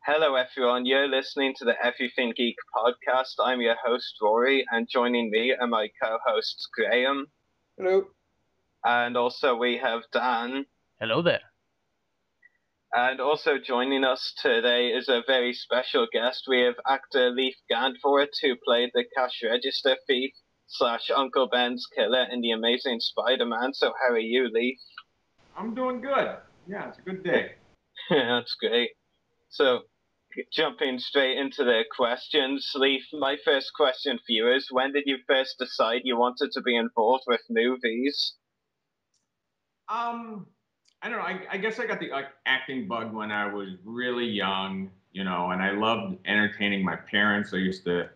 Hello, everyone. You're listening to the Everything Geek Podcast. I'm your host, Ruari, and joining me are my co-hosts, Graham. Hello. And also we have Dan. Hello there. And also joining us today is a very special guest. We have actor Leif Gantvoort, who played the cash register thief / Uncle Ben's killer in The Amazing Spider-Man. So how are you, Leif? I'm doing good. Yeah, it's a good day. That's great. So, jumping straight into the questions, Leif, my first question for you is, when did you first decide you wanted to be involved with movies? I don't know. I guess I got the acting bug when I was really young, and I loved entertaining my parents. I used to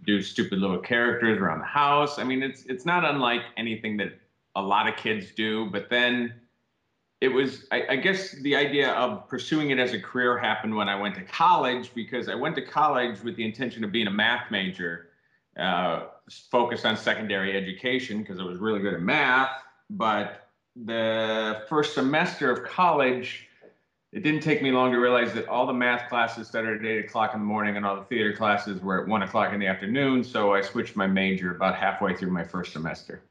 do stupid little characters around the house. I mean, it's not unlike anything that a lot of kids do, but then it was, I guess the idea of pursuing it as a career happened when I went to college, because I went to college with the intention of being a math major, focused on secondary education because I was really good at math. But the first semester of college, it didn't take me long to realize that all the math classes started at 8 o'clock in the morning and all the theater classes were at 1 o'clock in the afternoon. So I switched my major about halfway through my first semester.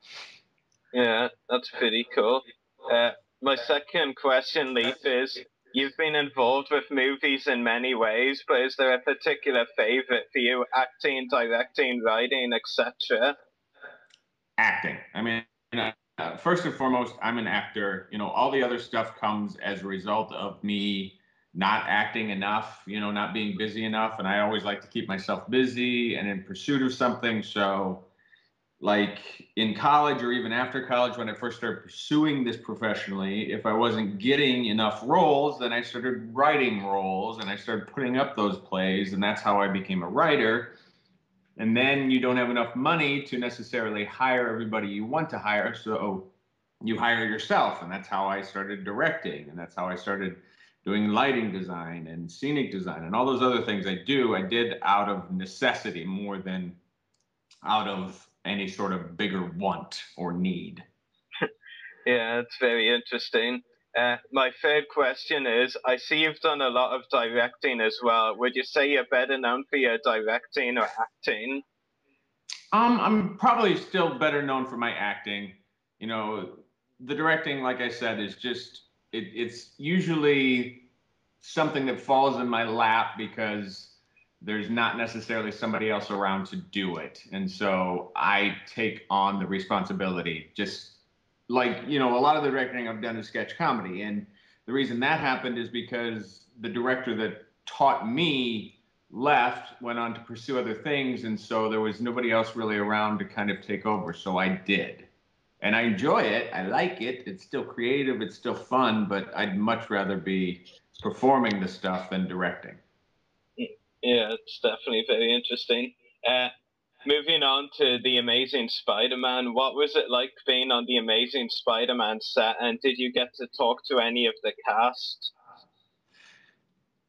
Yeah, that's pretty cool. My second question, Leif, is you've been involved with movies in many ways, but is there a particular favorite for you? Acting, directing, writing, etc.? Acting. I mean, first and foremost, I'm an actor. All the other stuff comes as a result of me not acting enough, not being busy enough. And I always like to keep myself busy and in pursuit of something. So, like in college or even after college, when I first started pursuing this professionally, if I wasn't getting enough roles, then I started writing roles and I started putting up those plays. And that's how I became a writer. And then you don't have enough money to necessarily hire everybody you want to hire. So you hire yourself. And that's how I started directing. And that's how I started doing lighting design and scenic design and all those other things I did out of necessity more than out of any sort of bigger want or need. Yeah, it's very interesting. My third question is, I see you've done a lot of directing as well. Would you say you're better known for your directing or acting? I'm probably still better known for my acting. The directing, like I said, is just, it's usually something that falls in my lap because there's not necessarily somebody else around to do it. And so I take on the responsibility, just like, a lot of the directing I've done is sketch comedy. And the reason that happened is because the director that taught me left, went on to pursue other things. And so there was nobody else really around to kind of take over. So I did. And I enjoy it. I like it. It's still creative. It's still fun. But I'd much rather be performing the stuff than directing. Yeah, it's definitely very interesting. Moving on to The Amazing Spider-Man, what was it like being on The Amazing Spider-Man set, and did you get to talk to any of the cast?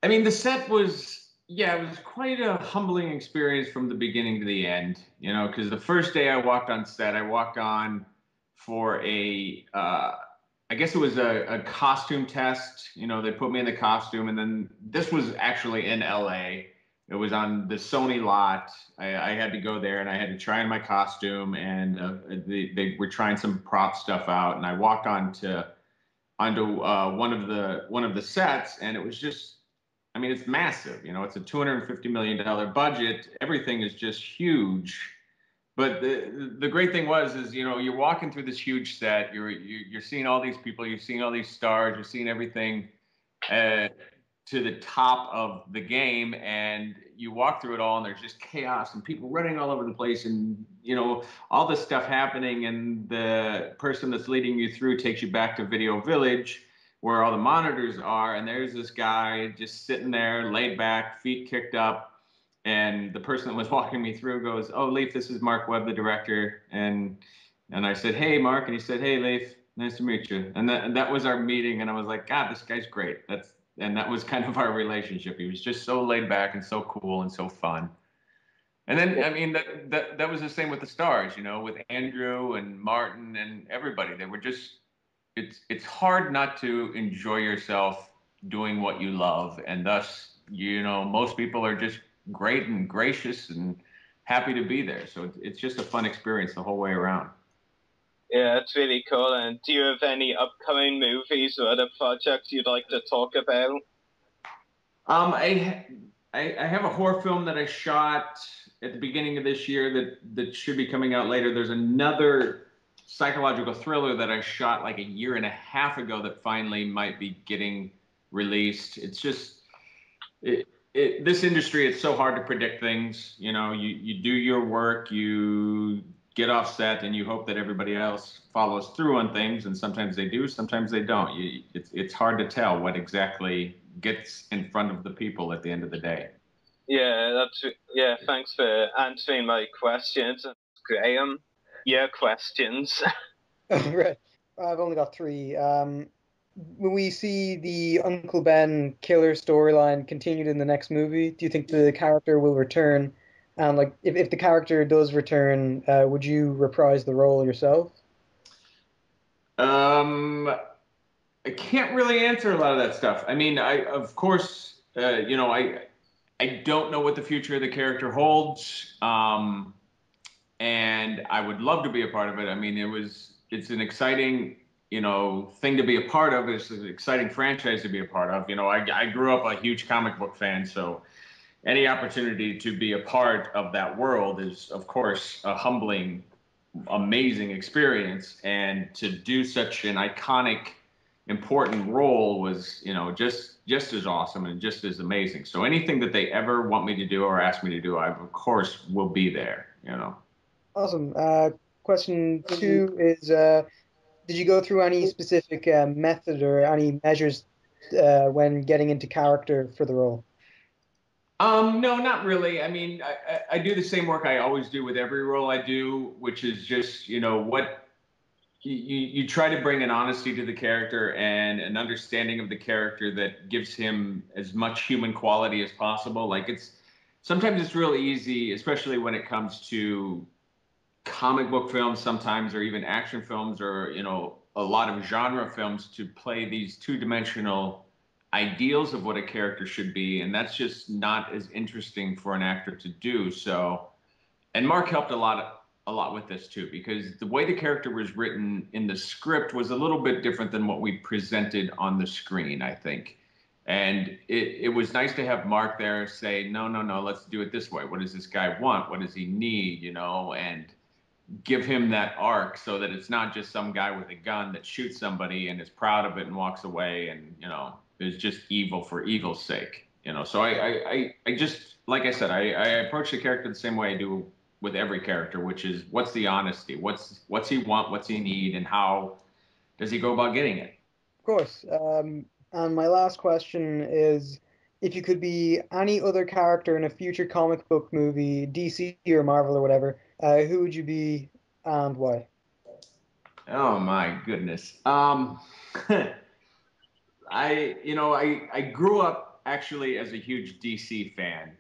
I mean, the set was, it was quite a humbling experience from the beginning to the end, because the first day I walked on set, I walked on for I guess it was a costume test. They put me in the costume, and then this was actually in LA. It was on the Sony lot. I had to go there and I had to try on my costume, and they were trying some prop stuff out. And I walked onto one of the sets, and it was just, I mean, it's massive. It's a $250 million budget. Everything is just huge. But the great thing is you're walking through this huge set. You're seeing all these people. You're seeing all these stars. You're seeing everything to the top of the game, and you walk through it all, and there's just chaos and people running all over the place, and all this stuff happening, and the person that's leading you through takes you back to Video Village, where all the monitors are, and there's this guy just sitting there, laid back, feet kicked up, and the person that was walking me through goes, "Oh, Leif, this is Mark Webb, the director," and I said, "Hey, Mark," and he said, "Hey, Leif, nice to meet you," and that was our meeting, and I was like, God, this guy's great. And that was kind of our relationship. He was just so laid back and so cool and so fun. And then, I mean, that was the same with the stars, with Andrew and Martin and everybody. They were just, it's hard not to enjoy yourself doing what you love. And thus, most people are just great and gracious and happy to be there. So it's just a fun experience the whole way around. Yeah, it's really cool. And do you have any upcoming movies or other projects you'd like to talk about? I have a horror film that I shot at the beginning of this year that should be coming out later. There's another psychological thriller that I shot like a year and a half ago that finally might be getting released. It's just this industry, it's so hard to predict things. You do your work, you get off set, and you hope that everybody else follows through on things. And sometimes they do, sometimes they don't. It's hard to tell what exactly gets in front of the people at the end of the day. Yeah, thanks for answering my questions. Graham, your questions. Right. I've only got three. When we see the Uncle Ben killer storyline continued in the next movie, do you think the character will return? And like, if the character does return, would you reprise the role yourself? I can't really answer a lot of that stuff. I mean, of course, I don't know what the future of the character holds, and I would love to be a part of it. I mean, it's an exciting, thing to be a part of. It's an exciting franchise to be a part of. I grew up a huge comic book fan, so any opportunity to be a part of that world is, of course, a humbling, amazing experience. And to do such an iconic, important role was, just as awesome and just as amazing. So anything that they ever want me to do or ask me to do, I, of course, will be there, Awesome. Question two is, did you go through any specific method or any measures when getting into character for the role? No, not really. I mean, I do the same work I always do with every role I do, which is just, what you try to bring an honesty to the character and an understanding of the character that gives him as much human quality as possible. Like sometimes it's really easy, especially when it comes to comic book films sometimes, or even action films, or, a lot of genre films, to play these two-dimensional ideals of what a character should be. And that's just not as interesting for an actor to do. So, and Mark helped a lot with this too, because the way the character was written in the script was a little bit different than what we presented on the screen, I think. And it was nice to have Mark there say, no, let's do it this way. What does this guy want? What does he need? And give him that arc, so that it's not just some guy with a gun that shoots somebody and is proud of it and walks away and, is just evil for evil's sake. So I just, like I said, I approach the character the same way I do with every character, which is, what's the honesty? What's he want? What's he need? And how does he go about getting it? Of course. And my last question is, if you could be any other character in a future comic book movie, DC or Marvel or whatever, who would you be and why? Oh my goodness. I grew up actually as a huge DC fan.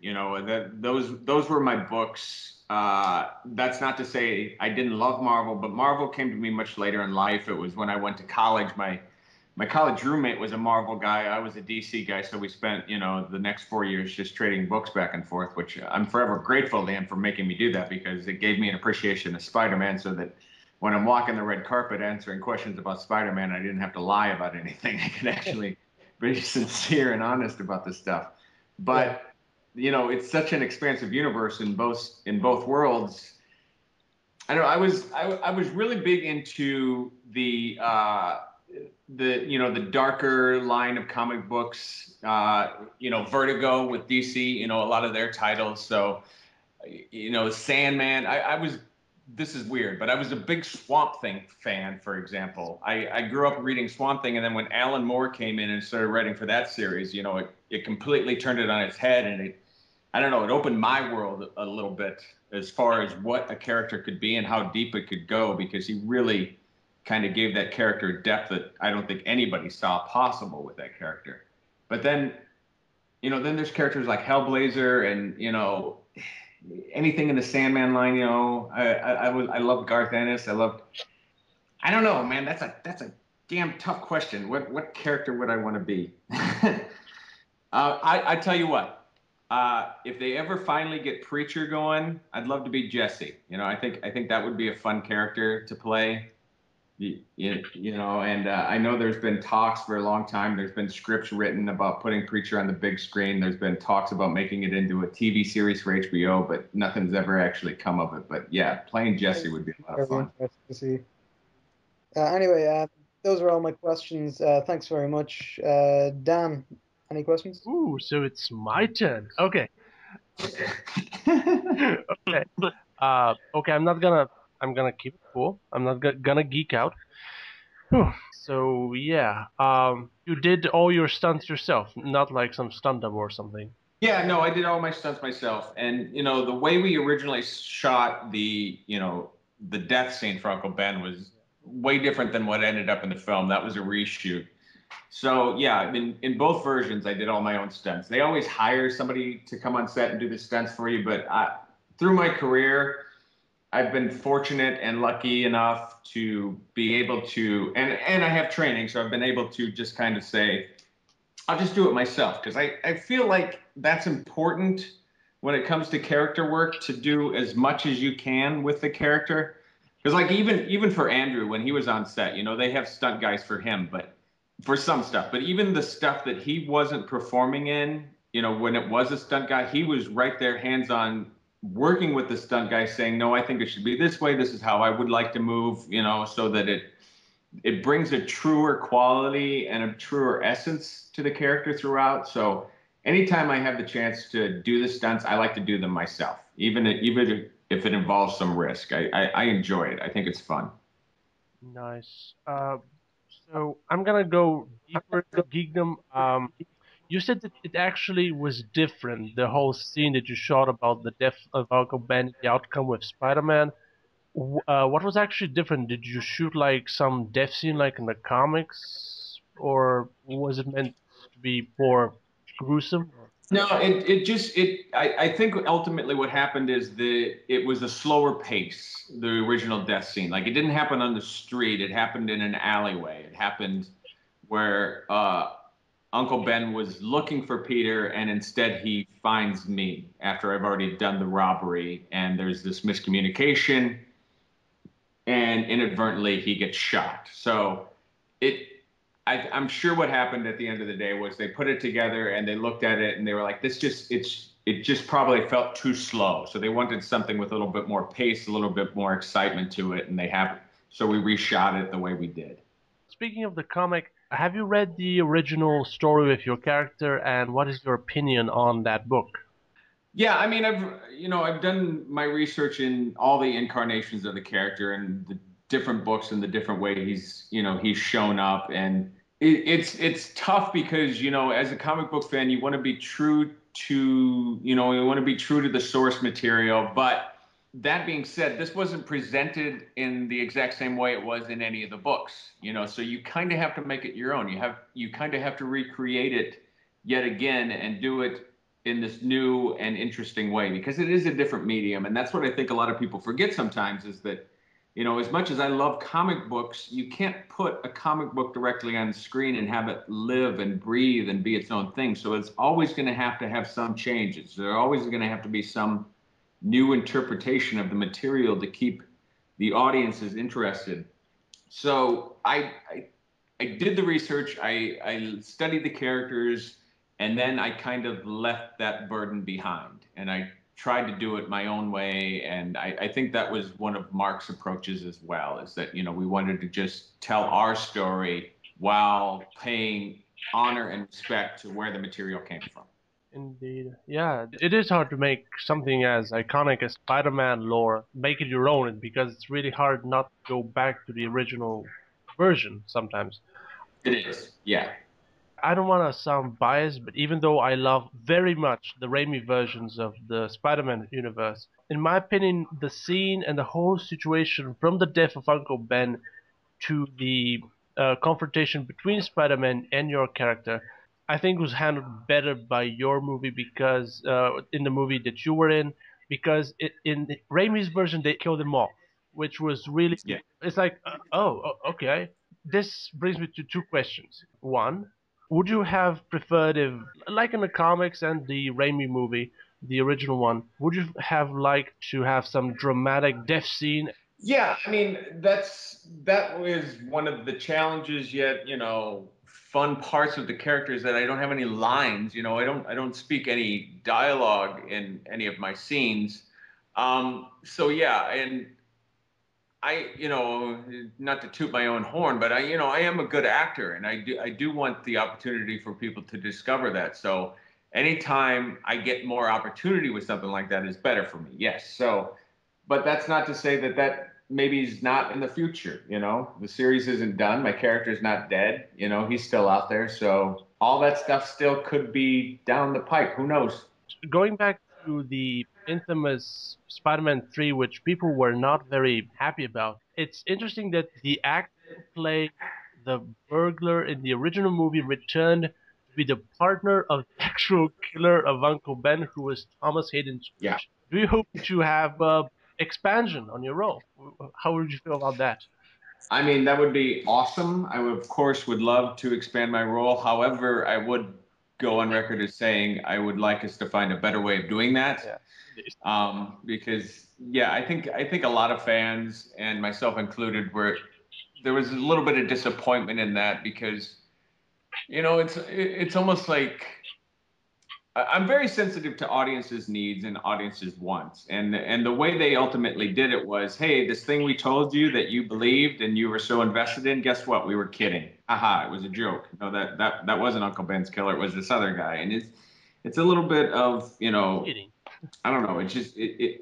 Those were my books. That's not to say I didn't love Marvel, but Marvel came to me much later in life. It was when I went to college. My college roommate was a Marvel guy. I was a DC guy, so we spent, the next 4 years just trading books back and forth, which I'm forever grateful to him for making me do that, because it gave me an appreciation of Spider-Man, so that when I'm walking the red carpet answering questions about Spider-Man, I didn't have to lie about anything. I could actually be sincere and honest about this stuff. But, it's such an expansive universe in both worlds. I know I was really big into the darker line of comic books, Vertigo with DC, a lot of their titles. So, Sandman, this is weird, but I was a big Swamp Thing fan, for example. I grew up reading Swamp Thing, and then when Alan Moore came in and started writing for that series, it completely turned it on its head, and it opened my world a little bit as far as what a character could be and how deep it could go, because he really kind of gave that character depth that I don't think anybody saw possible with that character. But then, then there's characters like Hellblazer and, anything in the Sandman line. I love Garth Ennis. I don't know, man. That's a damn tough question. What character would I want to be? I tell you what, if they ever finally get Preacher going, I'd love to be Jesse. I think that would be a fun character to play. And I know there's been talks for a long time. There's been scripts written about putting Preacher on the big screen. There's been talks about making it into a TV series for HBO, but nothing's ever actually come of it. But yeah, playing Jesse would be a lot of fun. Interesting to see. Anyway, those are all my questions. Thanks very much. Dan, any questions? Ooh, so it's my turn. Okay. Okay. Okay, I'm gonna keep it cool. I'm not gonna geek out. Whew. So yeah, you did all your stunts yourself, not like some stunt double or something. Yeah, no, I did all my stunts myself. And, the way we originally shot the death scene for Uncle Ben was way different than what ended up in the film. That was a reshoot. So, yeah, in both versions, I did all my own stunts. They always hire somebody to come on set and do the stunts for you. But through my career, I've been fortunate and lucky enough to be able to, and I have training, so I've been able to just kind of say, I'll just do it myself, because I feel like that's important when it comes to character work, to do as much as you can with the character. Because like even for Andrew, when he was on set, they have stunt guys for him, but for some stuff. But even the stuff that he wasn't performing in, when it was a stunt guy, he was right there, hands-on, working with the stunt guy, saying, no, I think it should be this way. This is how I would like to move, so that it brings a truer quality and a truer essence to the character throughout. So anytime I have the chance to do the stunts, I like to do them myself, even if it involves some risk. I enjoy it. I think it's fun. Nice. So I'm gonna go deeper into geekdom. You said that it actually was different, the whole scene that you shot about the death of Uncle Ben, the outcome with Spider-Man. What was actually different? Did you shoot like some death scene like in the comics, or was it meant to be more gruesome? No, I think ultimately what happened is it was a slower pace, the original death scene. Like, it didn't happen on the street, it happened in an alleyway. It happened where Uncle Ben was looking for Peter, and instead he finds me after I've already done the robbery, and there's this miscommunication, and inadvertently he gets shot. So I'm sure what happened at the end of the day was they put it together and they looked at it and they were like, it just probably felt too slow. So they wanted something with a little bit more pace, a little bit more excitement to it, and so we reshot it the way we did. Speaking of the comic, have you read the original story with your character, and what is your opinion on that book? Yeah, I mean, I've done my research in all the incarnations of the character and the different books and the different way he's shown up, and it's tough because as a comic book fan, you want to be true to the source material. But that being said, this wasn't presented in the exact same way it was in any of the books, so you kind of have to make it your own. You kind of have to recreate it yet again and do it in this new and interesting way, because it is a different medium. And that's what I think a lot of people forget sometimes, is that, as much as I love comic books, you can't put a comic book directly on the screen and have it live and breathe and be its own thing. So it's always going to have some changes. There's always going to have to be some new interpretation of the material to keep the audiences interested. So I did the research, I studied the characters, and then I kind of left that burden behind, and I tried to do it my own way. And I think that was one of Mark's approaches as well, is that, we wanted to just tell our story while paying honor and respect to where the material came from. Indeed. Yeah, it is hard to make something as iconic as Spider-Man lore, make it your own, because it's really hard not to go back to the original version sometimes. It is, yeah. I don't want to sound biased, but even though I love very much the Raimi versions of the Spider-Man universe, in my opinion, the scene and the whole situation from the death of Uncle Ben to the confrontation between Spider-Man and your character, I think was handled better by your movie, because in the movie that you were in, because in Raimi's version they killed him off, which was really, it's like, okay. This brings me to two questions. One, Would you have preferred if, like in the comics and the Raimi movie, the original one, would you have liked to have some dramatic death scene? Yeah, I mean that was one of the challenges. Yet, fun parts of the characters that I don't have any lines. I don't speak any dialogue in any of my scenes. So yeah, and not to toot my own horn, but I am a good actor, and I do want the opportunity for people to discover that. So anytime I get more opportunity with something like that is better for me. Yes. So, but that's not to say that maybe is not in the future. The series isn't done. My character's not dead. He's still out there. So all that stuff still could be down the pike. Who knows? Going back to the infamous Spider-Man 3, which people were not very happy about, it's interesting that the actor who played the burglar in the original movie returned to be the partner of the actual killer of Uncle Ben, who was Thomas Hayden Yeah. Church. Do you hope to have expansion on your role? How would you feel about that? I mean, that would be awesome. I would, of course, would love to expand my role. However, I would go on record as saying I would like us to find a better way of doing that. Yeah. Because yeah, I think a lot of fans and myself included there was a little bit of disappointment in that because it's almost like I'm very sensitive to audiences' needs and audiences' wants, and the way they ultimately did it was, hey, this thing we told you that you believed and you were so invested in, guess what? We were kidding. Aha, it was a joke. No, that wasn't Uncle Ben's killer. It was this other guy, and it's a little bit of Kidding. I don't know. It's just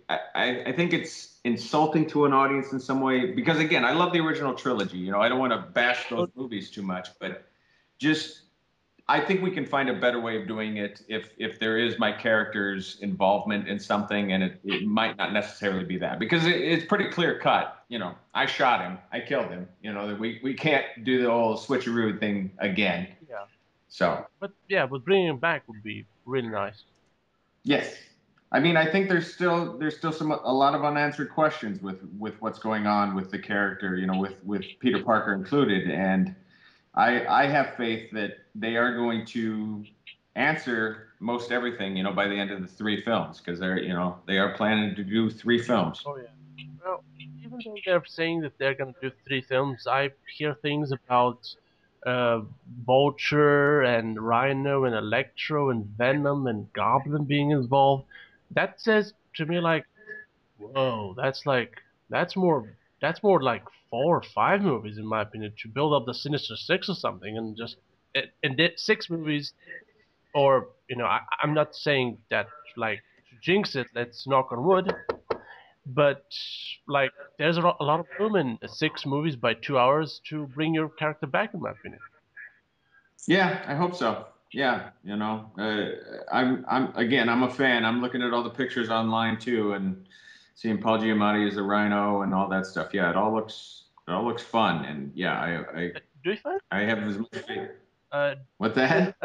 I think it's insulting to an audience in some way because again, I love the original trilogy. I don't want to bash those movies too much, but just I think we can find a better way of doing it if there is my character's involvement in something, and it might not necessarily be that because it's pretty clear cut. I shot him, I killed him. We can't do the old switcheroo thing again. Yeah. So. But bringing him back would be really nice. Yes. I mean, I think there's still a lot of unanswered questions with what's going on with the character, with Peter Parker included, and I have faith that they are going to answer most everything, by the end of the 3 films, because they are planning to do 3 films. Oh yeah. Well, even though they're saying that they're gonna do 3 films, I hear things about Vulture and Rhino and Electro and Venom and Goblin being involved. That says to me like, whoa, that's more like 4 or 5 movies in my opinion to build up the Sinister Six or something, and just and 6 movies. Or I'm not saying that like to jinx it. Let's knock on wood. But like, there's a lot of room in 6 movies by 2 hours to bring your character back, in my opinion. Yeah, I hope so. Yeah, I'm a fan. I'm looking at all the pictures online too, and seeing Paul Giamatti as a Rhino and all that stuff. Yeah, it all looks fun, and yeah, Do you find? I have as much faith. Uh, What the heck?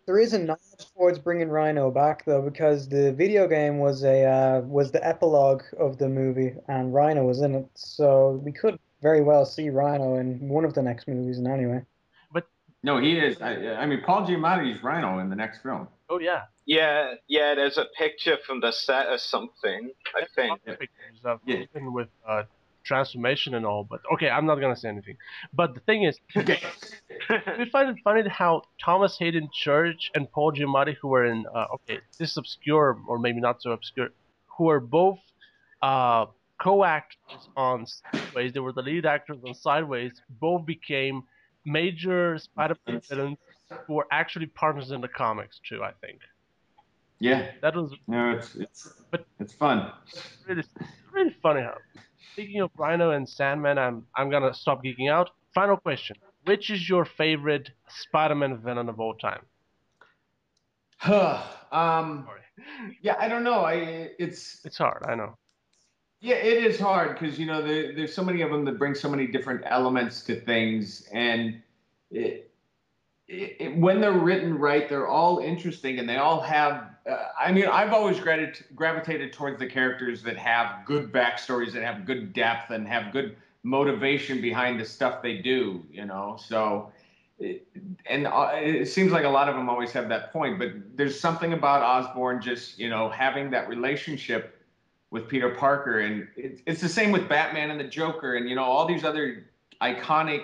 There is a nod towards bringing Rhino back though, because the video game was the epilogue of the movie, and Rhino was in it, so we could very well see Rhino in one of the next movies. In anyway, but No, he is. I mean, Paul Giamatti's Rhino in the next film. oh yeah, Yeah, there's a picture from the set or something, I think. pictures of Yeah. even with transformation and all. But okay, I'm not gonna say anything. But the thing is, Okay. we find it funny how Thomas Hayden Church and Paul Giamatti, who were in okay, this is obscure or maybe not so obscure, who are both co-actors on Sideways. They were the lead actors on Sideways. Both became major Spider-Man villains who were actually partners in the comics too. I think. Yeah. That was No, it's fun. really really funny. How, speaking of Rhino and Sandman, I'm gonna stop geeking out. Final question: which is your favorite Spider-Man villain of all time? Sorry. Yeah, I don't know. It's hard. I know. Yeah, it is hard because there's so many of them that bring so many different elements to things, and when they're written right, they're all interesting, and they all have. I mean, I've always gravitated towards the characters that have good backstories, that have good depth, and have good motivation behind the stuff they do. So and it seems like a lot of them always have that point, but there's something about Osborn just, having that relationship with Peter Parker. And it's the same with Batman and the Joker and, all these other iconic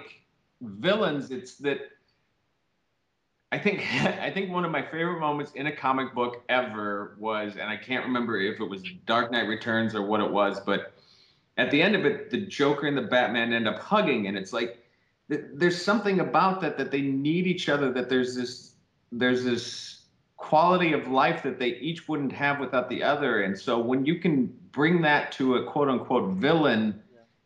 villains. It's that I think one of my favorite moments in a comic book ever was, and I can't remember if it was Dark Knight Returns or what it was, but at the end of it, the Joker and the Batman end up hugging, and it's like there's something about that they need each other, that there's this quality of life that they each wouldn't have without the other. And so when you can bring that to a quote unquote villain,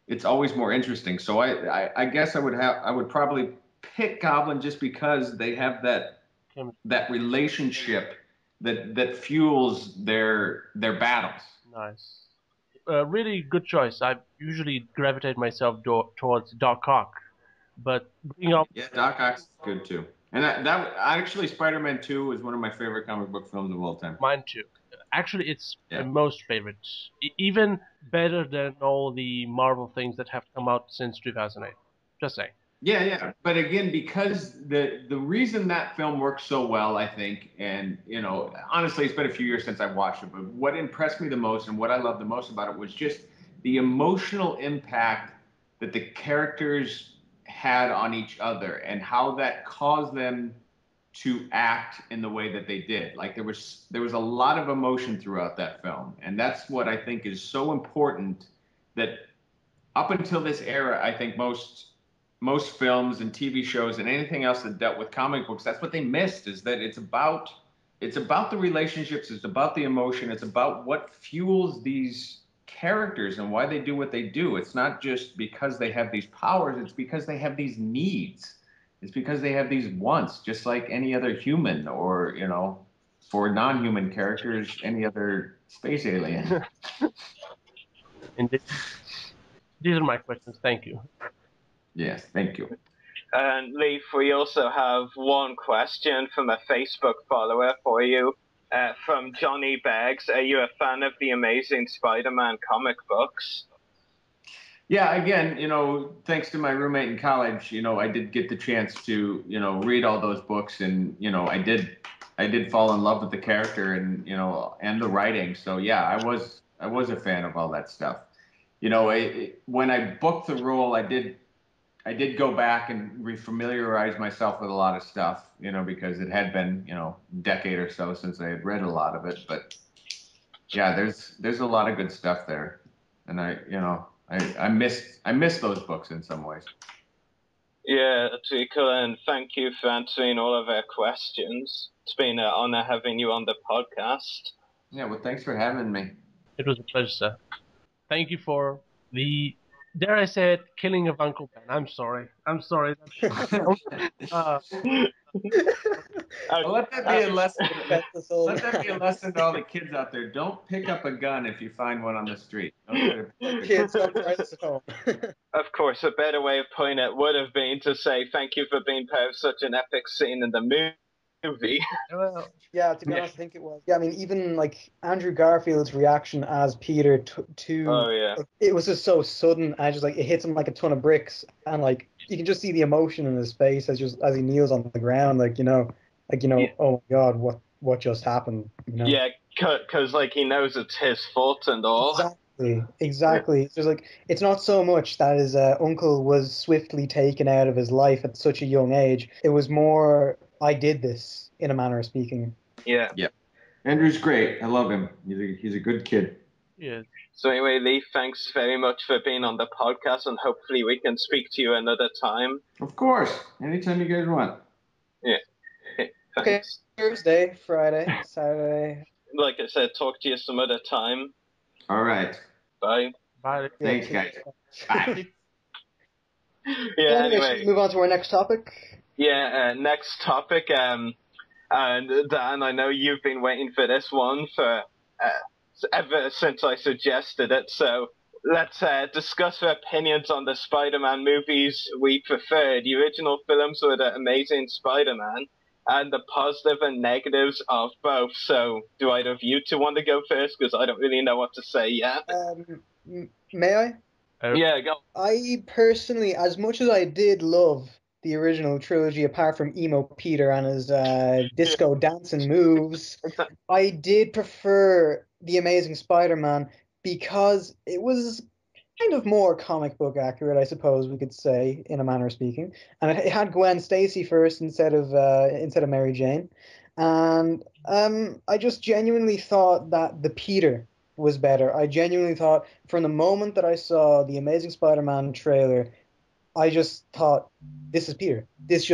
it's always more interesting. So I guess I would probably pick Goblin just because they have that relationship that fuels their battles. Nice. Really good choice. I usually gravitate myself towards Doc Ock, but bringing up Doc Ock's good too. And that actually, Spider-Man 2 is one of my favorite comic book films of all time. Mine too. Actually, it's my most favorite. Even better than all the Marvel things that have come out since 2008. Just saying. Yeah. But again, because the reason that film works so well, I think, and honestly, it's been a few years since I watched it, but what impressed me the most and what I loved the most about it was just the emotional impact that the characters had on each other and how that caused them to act in the way that they did. Like there was a lot of emotion throughout that film, and that's what I think is so important. That up until this era, I think most films and TV shows and anything else that dealt with comic books, that's what they missed, is that it's about the relationships, it's about the emotion, it's about what fuels these characters and why they do what they do. It's not just because they have these powers, it's because they have these needs. It's because they have these wants, just like any other human, or, for non-human characters, any other space alien. Indeed. These are my questions. Thank you. Yes, thank you. And Leif, we also have one question from a Facebook follower for you. From Johnny Beggs. Are you a fan of the Amazing Spider-Man comic books? Yeah, again, thanks to my roommate in college, I did get the chance to, read all those books, and, I did fall in love with the character and, and the writing. So yeah, I was a fan of all that stuff. When I booked the role, I did go back and refamiliarize myself with a lot of stuff, because it had been, a decade or so since I had read a lot of it. But yeah, there's a lot of good stuff there, and I miss those books in some ways. Yeah, that's really cool, and thank you for answering all of our questions. It's been an honor having you on the podcast. Yeah, well, thanks for having me. It was a pleasure, sir. Thank you for the, dare I say it, killing of Uncle Ben. I'm sorry. Well, let that be a lesson. Let that be a lesson to all the kids out there. Don't pick up a gun if you find one on the street. Kids, don't try this at home. Of course, a better way of putting it would have been to say thank you for being part of such an epic scene in the movie. well, Yeah, to be honest, I think it was. Yeah, I mean, even like Andrew Garfield's reaction as Peter to Oh yeah, like, it was just so sudden. And just like it hits him like a ton of bricks, and like you can just see the emotion in his face as he kneels on the ground, Yeah. Oh my God, what just happened? Yeah, because like he knows it's his fault and all. Exactly. It's just like it's not so much that his uncle was swiftly taken out of his life at such a young age. It was more, I did this, in a manner of speaking. Yeah. Andrew's great. I love him. He's a good kid. yeah. So anyway, Leif, thanks very much for being on the podcast, and hopefully we can speak to you another time. Of course. Anytime you guys want. Yeah. Okay, Thanks. Thursday, Friday, Saturday. Like I said, talk to you some other time. All right. Bye. Bye. Thanks, guys. Bye. Yeah, Anyway, should we move on to our next topic? Yeah, next topic. And Dan, I know you've been waiting for this one for ever since I suggested it. So let's discuss our opinions on the Spider-Man movies we prefer. The original films were the Amazing Spider-Man, and the positive and negatives of both. So do either of you two want to go first? Because I don't really know what to say yet. May I? Yeah, go. I personally, as much as I did love the original trilogy, apart from Emo Peter and his disco dancing moves, I did prefer The Amazing Spider-Man because it was kind of more comic book accurate, I suppose we could say, in a manner of speaking. And it had Gwen Stacy first instead of Mary Jane. And I just genuinely thought that the Peter was better. I genuinely thought from the moment that I saw the Amazing Spider-Man trailer, I just thought, this is Peter. This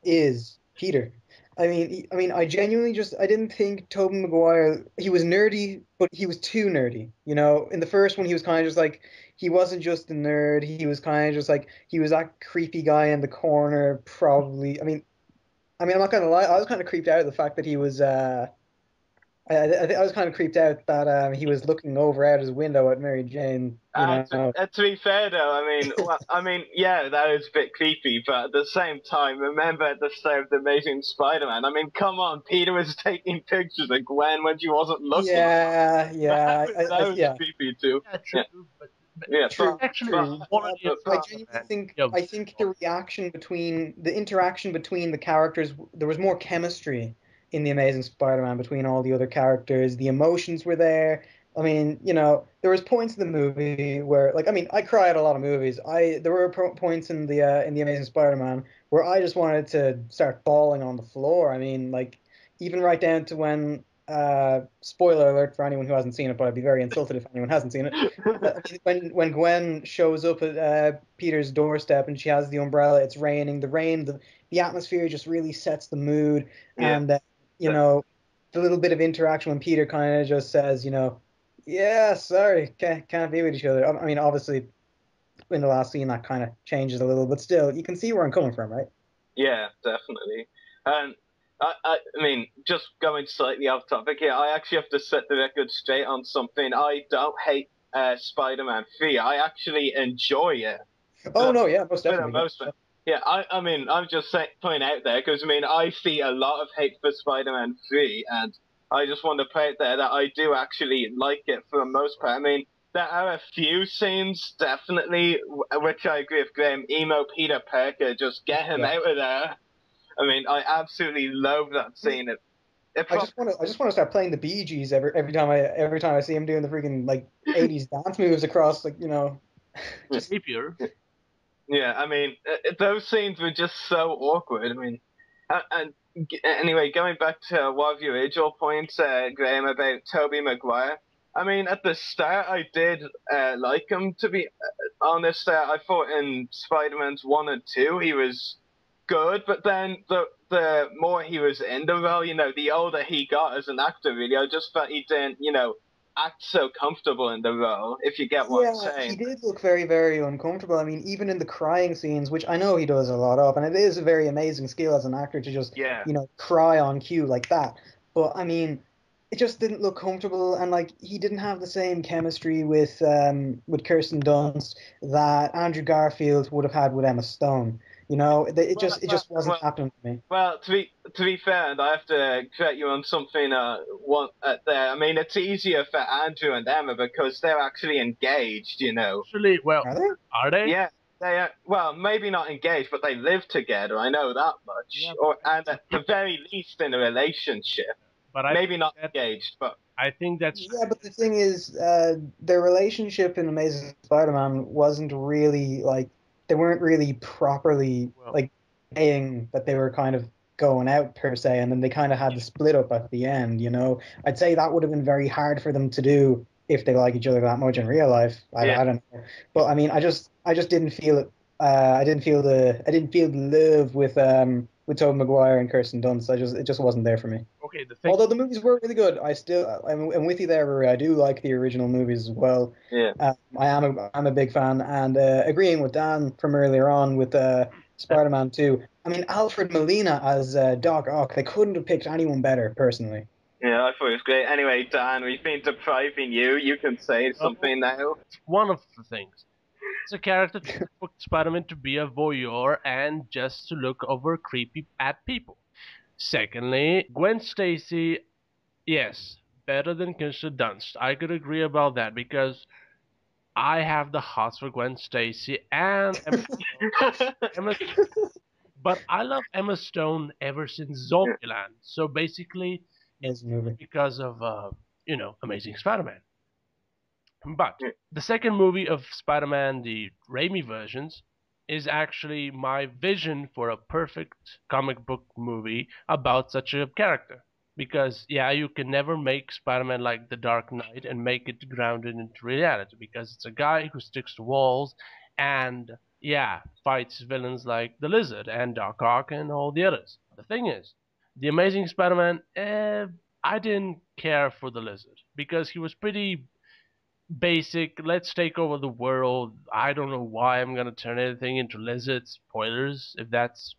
is Peter. I genuinely I didn't think Tobey Maguire, he was nerdy, but he was too nerdy. You know, in the first one, he was kind of just like, he wasn't just a nerd. He was kind of just like, he was that creepy guy in the corner, probably. I'm not gonna lie, I was kind of creeped out at the fact that he was, I was kind of creeped out that he was looking over out his window at Mary Jane. To be fair, though, yeah, that is a bit creepy, but at the same time, remember at the start of The Amazing Spider-Man, come on, Peter was taking pictures of Gwen when she wasn't looking. Yeah. That was creepy too. Yeah, true. Yeah, true. Actually, I think the interaction between the characters, there was more chemistry in The Amazing Spider-Man between all the other characters. The emotions were there. There was points in the movie where, I cry at a lot of movies. There were points in the Amazing Spider-Man where I just wanted to start bawling on the floor. Even right down to when, spoiler alert for anyone who hasn't seen it, but I'd be very insulted if anyone hasn't seen it. When Gwen shows up at Peter's doorstep and she has the umbrella, it's raining. The atmosphere just really sets the mood, and the little bit of interaction when Peter kind of just says, yeah, sorry, can't be with each other. Obviously, in the last scene that kind of changes a little, but still, you can see where I'm coming from, right? Yeah, definitely. And just going slightly off topic here, I actually have to set the record straight on something. I don't hate Spider-Man 3. I actually enjoy it. Oh, no, yeah, most definitely. Yeah, I'm just putting out there because I see a lot of hate for Spider-Man 3, and I just want to put out there that I do actually like it for the most part. There are a few scenes, definitely, which I agree with Graham. Emo Peter Parker, just get him out of there. I absolutely love that scene. I just want to start playing the Bee Gees every time I see him doing the freaking 80s dance moves across just Napier. Yeah, those scenes were just so awkward. And anyway, going back to one of your original points, Graham, about Tobey Maguire. At the start, I did like him, to be honest. I thought in Spider-Man's 1 and 2, he was good, but then the more he was in the role, the older he got as an actor, really, I just felt he didn't, act so comfortable in the role, if you get what I'm saying. He did look very, very uncomfortable. Even in the crying scenes, which I know he does a lot of, and it is a very amazing skill as an actor to just, cry on cue like that. But, it just didn't look comfortable, and, he didn't have the same chemistry with Kirsten Dunst that Andrew Garfield would have had with Emma Stone. It just wasn't happening to me. Well, to be fair, and I have to correct you on something there. It's easier for Andrew and Emma because they're actually engaged, Actually, well, are they? Yeah, they are. Well, maybe not engaged, but they live together. I know that much. Yeah, and at the very least in a relationship. But maybe not engaged, but I think that's... Yeah, but the thing is, their relationship in Amazing Spider-Man wasn't really, they weren't really properly, saying that they were kind of going out, per se, and then they kind of had to split up at the end, I'd say that would have been very hard for them to do if they like each other that much in real life. I don't know. But, I just didn't feel it. I didn't feel the love with Tobey Maguire and Kirsten Dunst. It just wasn't there for me. Okay, although the movies were really good, I'm with you there, Ruari. I do like the original movies as well. Yeah. I'm a big fan, and agreeing with Dan from earlier on with Spider-Man 2. Alfred Molina as Doc Ock. They couldn't have picked anyone better, personally. Yeah, I thought it was great. Anyway, Dan, we've been depriving you. You can say something now. One of the things. It's a character for Spider-Man to be a voyeur and just to look over creepy at people. Secondly, Gwen Stacy, yes, better than Kirsten Dunst. I could agree about that because I have the hots for Gwen Stacy and Emma But I love Emma Stone ever since Zombieland. So basically, it's Amazing movie. because of Amazing Spider-Man. But the second movie of Spider-Man, the Raimi versions, is actually my vision for a perfect comic book movie about such a character. Because, yeah, you can never make Spider-Man like The Dark Knight and make it grounded into reality. Because it's a guy who sticks to walls and, yeah, fights villains like the Lizard and Doc Ock and all the others. The thing is, The Amazing Spider-Man, I didn't care for the Lizard. Because he was pretty basic, let's take over the world. I don't know why I'm gonna turn anything into lizards. Spoilers, if that's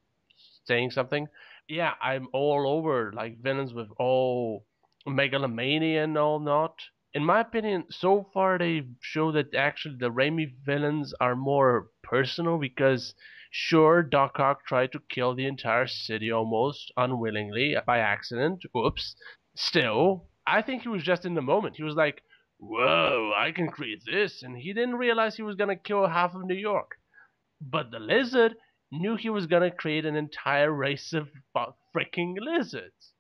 saying something. Yeah, I'm all over like villains with all megalomania and all not. In my opinion, so far they show that actually the Raimi villains are more personal because sure, Doc Ock tried to kill the entire city almost unwillingly by accident. Oops. Still, I think he was just in the moment. He was like, whoa, I can create this. And he didn't realize he was going to kill half of New York. But the lizard knew he was going to create an entire race of freaking lizards.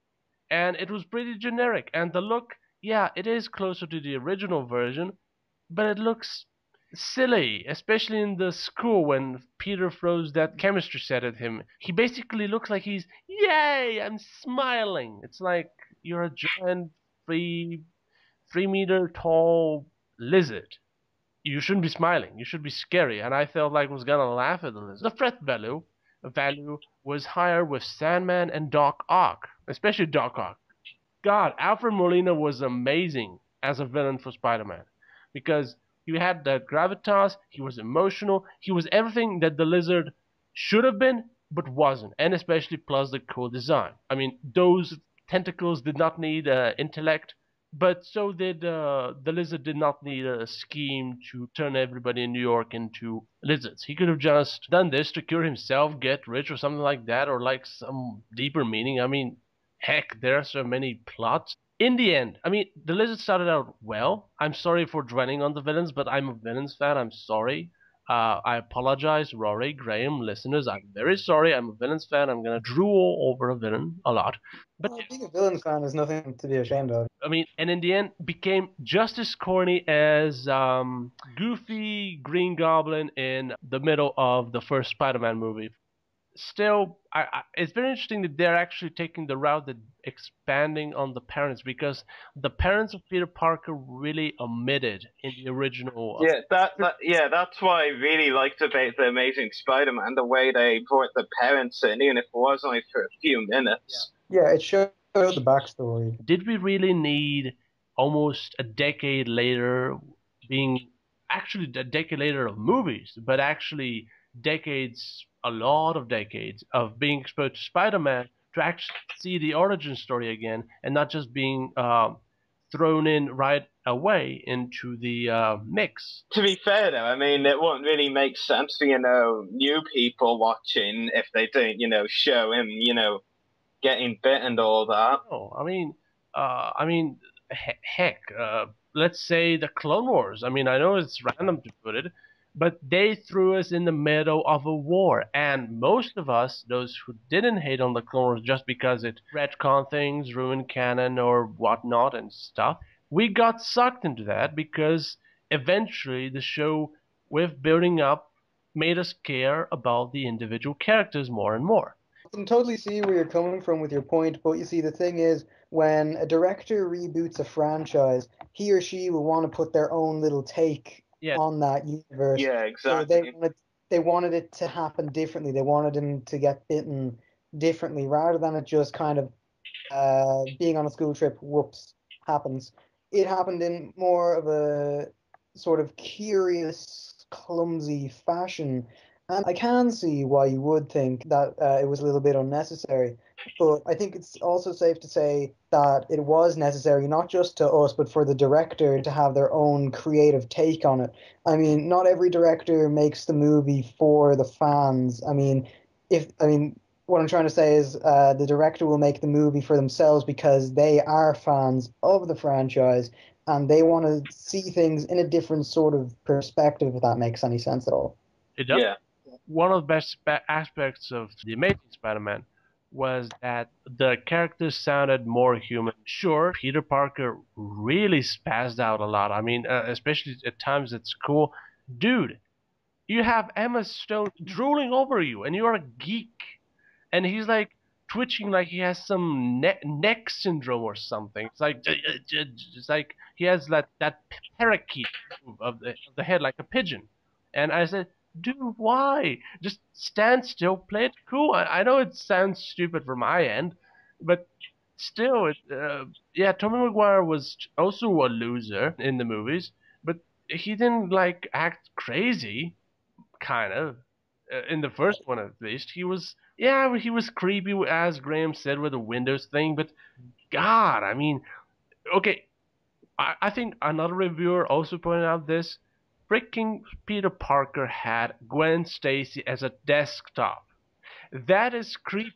And it was pretty generic. And the look, yeah, it is closer to the original version, but it looks silly, especially in the school when Peter throws that chemistry set at him. He basically looks like he's, yay, I'm smiling. It's like you're a giant, 3 meter tall lizard. You shouldn't be smiling. You should be scary. And I felt like I was gonna laugh at the lizard. The threat value was higher with Sandman and Doc Ock, especially Doc Ock. God, Alfred Molina was amazing as a villain for Spider-Man because he had that gravitas. He was emotional. He was everything that the lizard should have been, but wasn't. And especially plus the cool design. I mean, those tentacles did not need intellect. But so did the lizard did not need a scheme to turn everybody in New York into lizards. He could have just done this to cure himself, get rich, or something like that, or like some deeper meaning. I mean, heck, there are so many plots. In the end, I mean, the lizard started out well. I'm sorry for dwelling on the villains, but I'm a villains fan. I'm sorry. I apologize, Rory, Graham, listeners. I'm very sorry. I'm a villains fan. I'm gonna drool over a villain a lot. But Well, being a villain fan is nothing to be ashamed of. I mean, and in the end, became just as corny as Goofy Green Goblin in the middle of the first Spider-Man movie. Still, it's very interesting that they're actually taking the route that expanding on the parents because the parents of Peter Parker really omitted in the original. That's what I really liked about the Amazing Spider-Man, the way they brought the parents in, even if it was only for a few minutes. Yeah, it showed the backstory. Did we really need almost a decade later being actually a decade later of movies, but actually a lot of decades of being exposed to Spider-Man to actually see the origin story again and not just being thrown in right away into the mix? To be fair, though, I mean, it wouldn't really make sense for, new people watching if they didn't, show him, getting bit and all that. Oh, I mean, heck, let's say the Clone Wars. I mean, I know it's random to put it, but they threw us in the middle of a war, and most of us, those who didn't hate on the Clone Wars just because it retconned things, ruined canon or whatnot and stuff, we got sucked into that because eventually the show, with building up, made us care about the individual characters more and more. I can totally see where you're coming from with your point, but you see, the thing is, when a director reboots a franchise, he or she will want to put their own little take on that universe. Yeah, exactly. So they wanted it to happen differently. They wanted him to get bitten differently, rather than it just kind of being on a school trip, whoops, happens. It happened in more of a sort of curious, clumsy fashion. And I can see why you would think that it was a little bit unnecessary. But I think it's also safe to say that it was necessary, not just to us, but for the director to have their own creative take on it. I mean, not every director makes the movie for the fans. I mean, what I'm trying to say is the director will make the movie for themselves because they are fans of the franchise and they want to see things in a different sort of perspective, if that makes any sense at all. It does. Yeah. one of the best aspects of The Amazing Spider-Man was that the characters sounded more human. Sure, Peter Parker really spazzed out a lot. I mean, especially at times it's cool. Dude, you have Emma Stone drooling over you, and you're a geek. And he's like twitching like he has some neck syndrome or something. It's like he has that parakeet of the head like a pigeon. And I said, dude, why? Just stand still, play it cool. I know it sounds stupid from my end, but still, yeah, Tobey Maguire was also a loser in the movies, but he didn't like act crazy, kind of. In the first one, at least, he was, yeah, he was creepy, as Graham said, with the Windows thing. But God, I mean, okay, I think another reviewer also pointed out this. Freaking Peter Parker had Gwen Stacy as a desktop. That is creepy.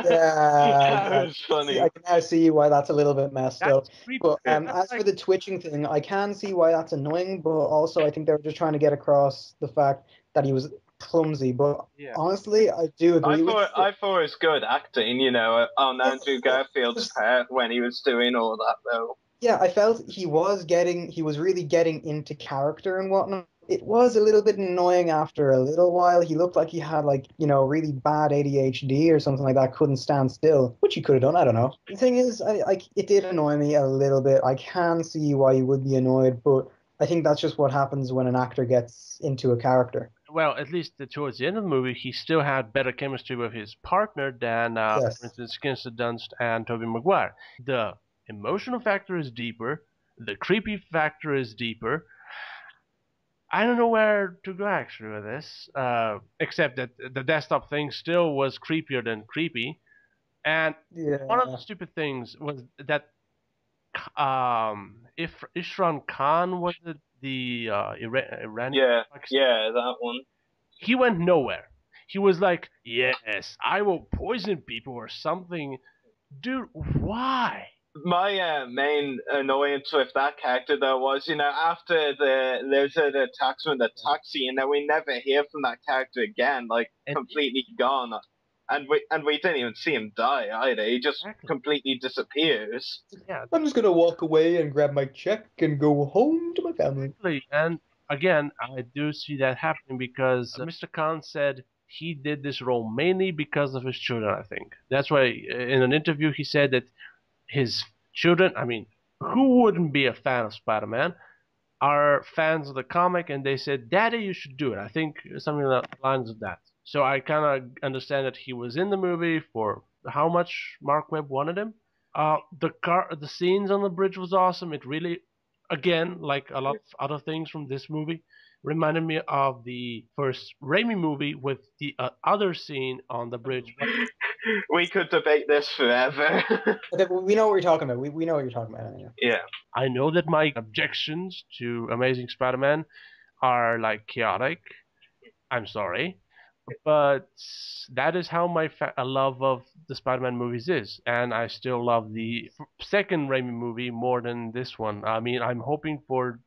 That was funny. I can now see why that's a little bit messed up. That's creepy. But That's as for the twitching thing, I can see why that's annoying, but also I think they were just trying to get across the fact that he was clumsy. But yeah. honestly, I do agree with you. I thought it was good acting, you know, on Andrew Garfield's part when he was doing all that, though. Yeah, I felt he was really getting into character and whatnot. It was a little bit annoying after a little while. He looked like he had really bad ADHD or something like that, couldn't stand still, which he could have done, I don't know. The thing is, it did annoy me a little bit. I can see why you would be annoyed, but I think that's just what happens when an actor gets into a character. Well, at least towards the end of the movie, he still had better chemistry with his partner than, Yes. for instance, Kirsten Dunst and Tobey Maguire. The emotional factor is deeper. The creepy factor is deeper. I don't know where to go actually with this, except that the desktop thing still was creepier than creepy. And one of the stupid things was that if Ishran Khan was it the Iranian? Yeah, that one. He went nowhere. He was like, yes, I will poison people or something. Dude, why? My main annoyance with that character, though, was, you know, after the lizard attacks him in the taxi, and then we never hear from that character again, like, completely gone. And we didn't even see him die either. He just completely disappears. Yeah. I'm just gonna walk away and grab my check and go home to my family. Exactly. And again, I do see that happening because Mr. Khan said he did this role mainly because of his children, I think. That's why in an interview he said that his children, I mean, who wouldn't be a fan of Spider-Man, are fans of the comic, and they said, Daddy, you should do it. I think something along the lines of that. So I kind of understand that he was in the movie for how much Mark Webb wanted him. The scenes on the bridge was awesome. It really, again, like a lot of other things from this movie, reminded me of the first Raimi movie with the other scene on the bridge. We could debate this forever. We know what you're talking about. We know what you're talking about. Yeah. I know that my objections to Amazing Spider-Man are like chaotic. I'm sorry. But that is how my love of the Spider-Man movies is. And I still love the second Raimi movie more than this one. I mean, I'm hoping for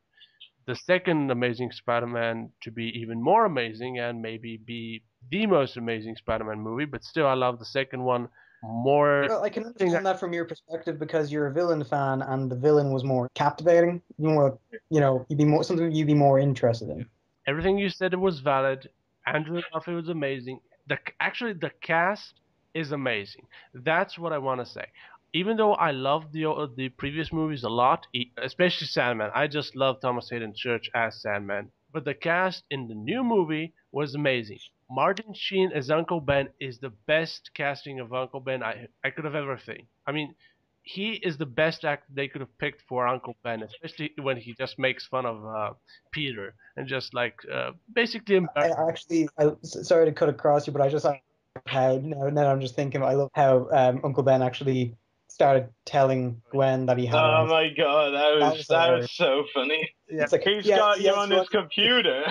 the second Amazing Spider-Man to be even more amazing and maybe be the most amazing Spider-Man movie. But still, I love the second one more. Well, I can understand that from your perspective because you're a villain fan and the villain was more captivating. More, you'd be more something you'd be more interested in. Everything you said was valid. Andrew Garfield was amazing. Actually, the cast is amazing. That's what I want to say. Even though I love the previous movies a lot, especially Sandman, I just love Thomas Hayden Church as Sandman. But the cast in the new movie was amazing. Martin Sheen as Uncle Ben is the best casting of Uncle Ben I could have ever seen. I mean, he is the best actor they could have picked for Uncle Ben, especially when he just makes fun of Peter and just like basically. Sorry to cut across you, but I just like how now I'm just thinking. I love how Uncle Ben actually started telling Gwen that he had. Oh my god, that was so funny. Yeah. Like, he's got you on his computer.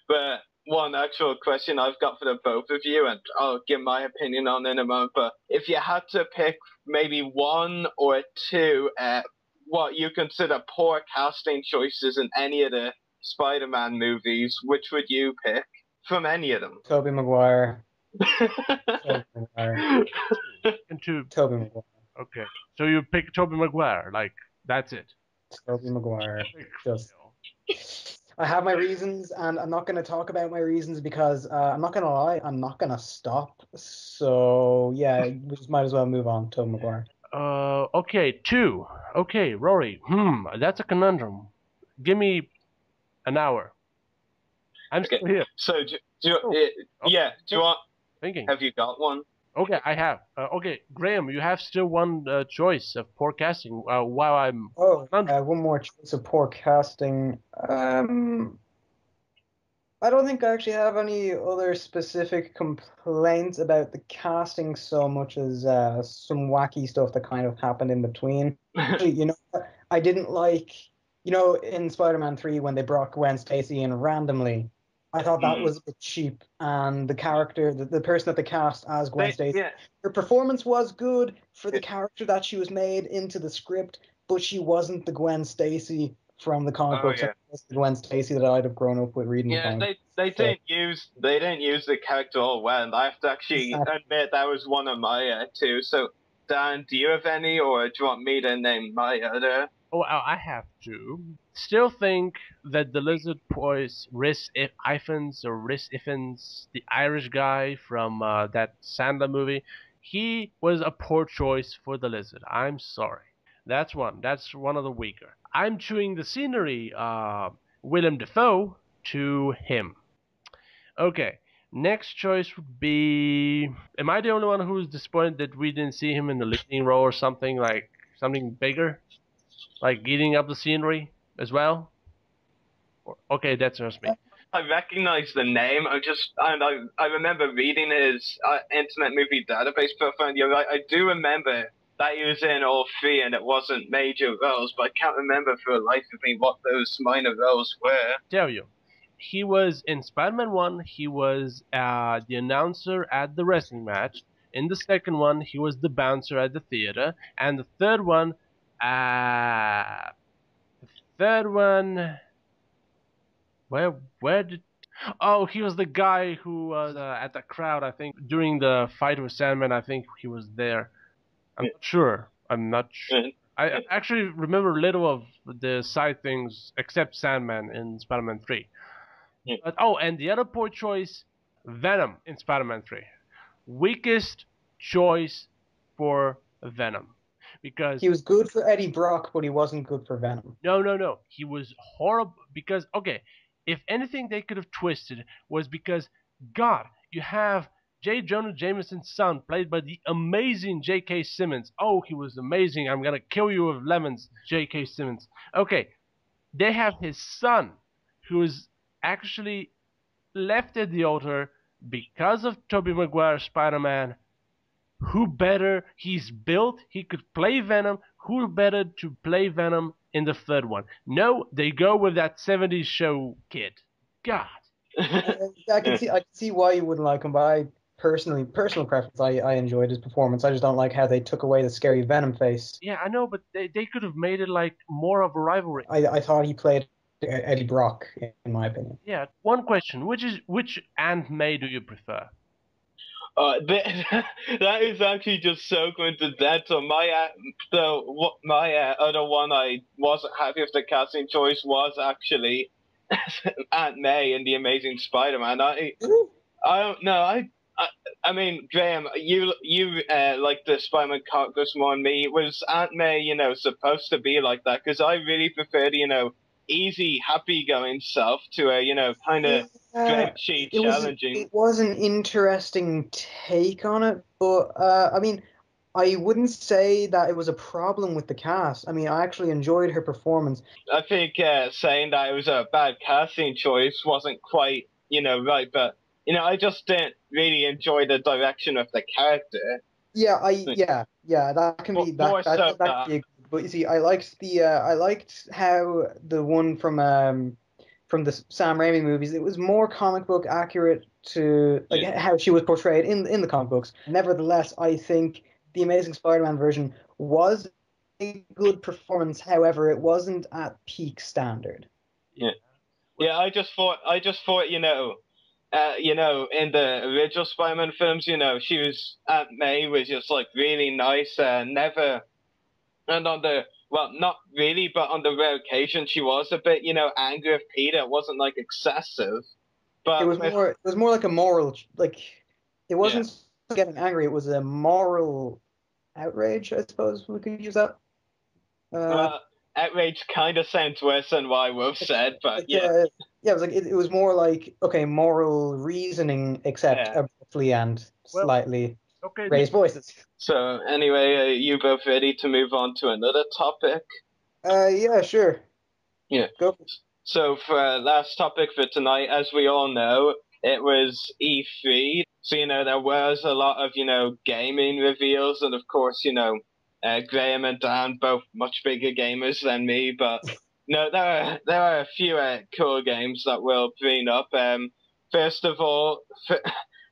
But one actual question I've got for the both of you, and I'll give my opinion on in a moment, but if you had to pick maybe one or two what you consider poor casting choices in any of the Spider-Man movies, which would you pick from any of them? Tobey Maguire. Tobey Maguire. And two. Tobey Maguire. Okay. So you pick Tobey Maguire, like, that's it. Tobey Maguire. Just. I have my reasons, and I'm not going to talk about my reasons because I'm not going to lie, I'm not going to stop. So yeah, we just might as well move on. Tobey Maguire. Okay, 2. Okay, Rory. That's a conundrum. Give me an hour. I'm still here. So, do you want... Thinking. Have you got one? Okay, I have. Okay, Graham, you have still one choice of poor casting while I'm... one more choice of poor casting. I don't think I actually have any other specific complaints about the casting so much as some wacky stuff that kind of happened in between. You know, I didn't like, in Spider-Man 3 when they brought Gwen Stacy in randomly. I thought that was a bit cheap, and the character, the person that they cast as Gwen Stacy, her performance was good for the character that she was made into the script, but she wasn't the Gwen Stacy from the comic books. Yeah. It's the Gwen Stacy that I'd have grown up with reading. Yeah, they didn't use the character all well, and I have to actually admit that was one of my two. So, Dan, do you have any, or do you want me to name my other? Oh, I have to. Still think that the Lizard Boys, Rhys Ifans, the Irish guy from that Sandler movie, he was a poor choice for the Lizard. I'm sorry. That's one. That's one of the weaker. I'm chewing the scenery, Willem Dafoe, to him. Okay. Next choice would be... Am I the only one who's disappointed that we didn't see him in the leading role or something, like something bigger? Like eating up the scenery as well? Okay, that's just me. I recognize the name. I remember reading his Internet Movie Database profile. And you're right, I do remember that he was in all three and it wasn't major roles, but I can't remember for the life of me what those minor roles were. Tell you. He was in Spider-Man 1, he was the announcer at the wrestling match. In the second one, he was the bouncer at the theater. And the third one... where did... Oh, he was the guy who was at the crowd, I think, during the fight with Sandman. I think he was there. I'm not sure. I actually remember little of the side things except Sandman in Spider-Man 3. But, and the other poor choice, Venom in Spider-Man 3. Weakest choice for Venom. Because he was good for Eddie Brock, but he wasn't good for Venom. No. He was horrible because, okay, if anything they could have twisted was because, God, you have J. Jonah Jameson's son played by the amazing J.K. Simmons. Oh, he was amazing. I'm going to kill you with lemons, J.K. Simmons. Okay, they have his son who is actually left at the altar because of Tobey Maguire's Spider-Man. Who better? He's built. He could play Venom. Who better to play Venom in the third one? No, they go with that 70s show kid. God. I can see why you wouldn't like him, but personal preference, I enjoyed his performance. I just don't like how they took away the scary Venom face. Yeah, I know, but they could have made it like more of a rivalry. I thought he played Eddie Brock, in my opinion. Yeah. One question: which Aunt May do you prefer? That is actually just so coincidental. My other one I wasn't happy with the casting choice was actually Aunt May in The Amazing Spider-Man. I don't know. I mean, Graham, you like the Spider-Man characters more than me. Was Aunt May, supposed to be like that? Because I really preferred, easy, happy-going self to a, kind of drenchy, challenging. It was an interesting take on it, but I mean, I wouldn't say that it was a problem with the cast. I mean, I actually enjoyed her performance. I think saying that it was a bad casting choice wasn't quite, right, but I just didn't really enjoy the direction of the character. Yeah, that can be that can be. But you see, I liked how the one from the Sam Raimi movies, it was more comic book accurate to how she was portrayed in the comic books. Nevertheless, I think the Amazing Spider-Man version was a good performance. However, it wasn't at peak standard. Yeah. Yeah, I just thought, in the original Spider-Man films, she was, Aunt May was just like really nice, never, and not really, but on the rare occasion she was a bit, angry with Peter. It wasn't like excessive, It but was more. It was more like a moral. Like it yeah. wasn't getting angry. It was a moral outrage, I suppose we could use that. Outrage kind of sounds worse than what I would have said, but yeah. Yeah, it was like it was more like okay, moral reasoning, except Yeah. abruptly and Well, slightly Okay. raised voices. So anyway, are you both ready to move on to another topic? Yeah, sure. Yeah. Go. So for our last topic for tonight, as we all know, it was E3. So, there was a lot of, gaming reveals, and of course, Graham and Dan, both much bigger gamers than me, but no, there are a few cool games that we'll bring up. First of all,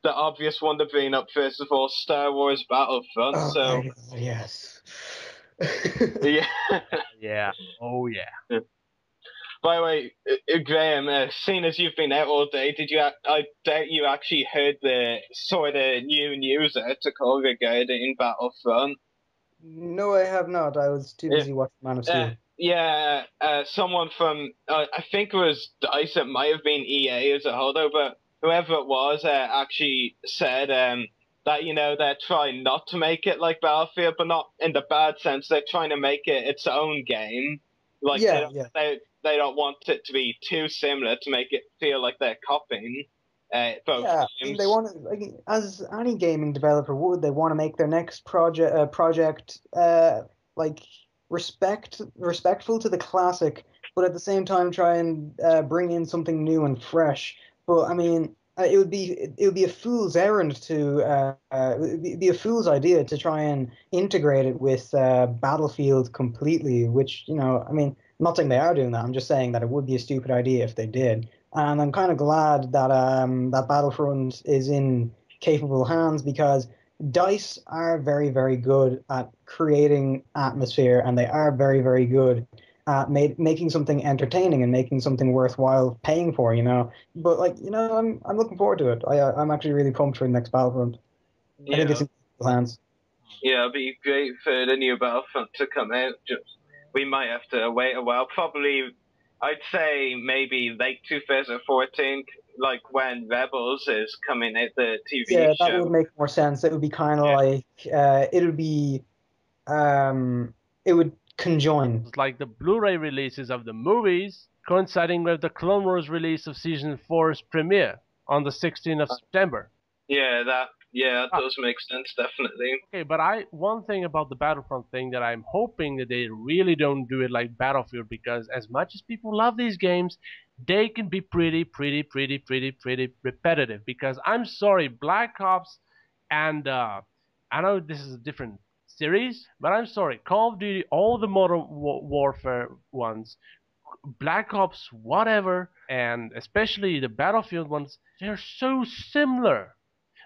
the obvious one to bring up, first of all, Star Wars Battlefront. Oh So, my God, yes. yeah. Yeah. Oh yeah. By the way, Graham, seeing as you've been out all day, I doubt you actually heard the sort of new news article regarding Battlefront. No, I have not. I was too busy watching Man of Steel. Someone from, I think it was DICE, it might have been EA as a whole, though, but whoever it was actually said that, they're trying not to make it like Battlefield, but not in the bad sense. They're trying to make it its own game. Like, Yeah. they don't want it to be too similar to make it feel like they're copying both Yeah, I mean, games. they want to, like, as any gaming developer would, they want to make their next project like respectful to the classic, but at the same time try and bring in something new and fresh. But I mean, it would be a fool's errand to it would be a fool's idea to try and integrate it with Battlefield completely. Which I mean, I'm not saying they are doing that. I'm just saying that it would be a stupid idea if they did. And I'm kind of glad that that Battlefront is in capable hands because DICE are very, very good at creating atmosphere, and they are very, very good at making something entertaining and making something worthwhile paying for. But I'm looking forward to it. I'm actually really pumped for the next Battlefront. I think it's in capable hands. Yeah, it'd be great for the new Battlefront to come out. We might have to wait a while. Probably, I'd say maybe late 2014, like when Rebels is coming out, the TV Yeah, show. that would make more sense. It would be kind of like it would be it would conjoin. It's like the Blu-ray releases of the movies coinciding with the Clone Wars release of season 4's premiere on the 16th of September. Yeah, that does make sense, definitely. Okay, but one thing about the Battlefront thing that I'm hoping that they really don't do it like Battlefield, because as much as people love these games, they can be pretty repetitive. Because I'm sorry, Black Ops and I know this is a different series, but I'm sorry, Call of Duty, all the Modern Warfare ones, Black Ops, whatever, and especially the Battlefield ones, they're so similar.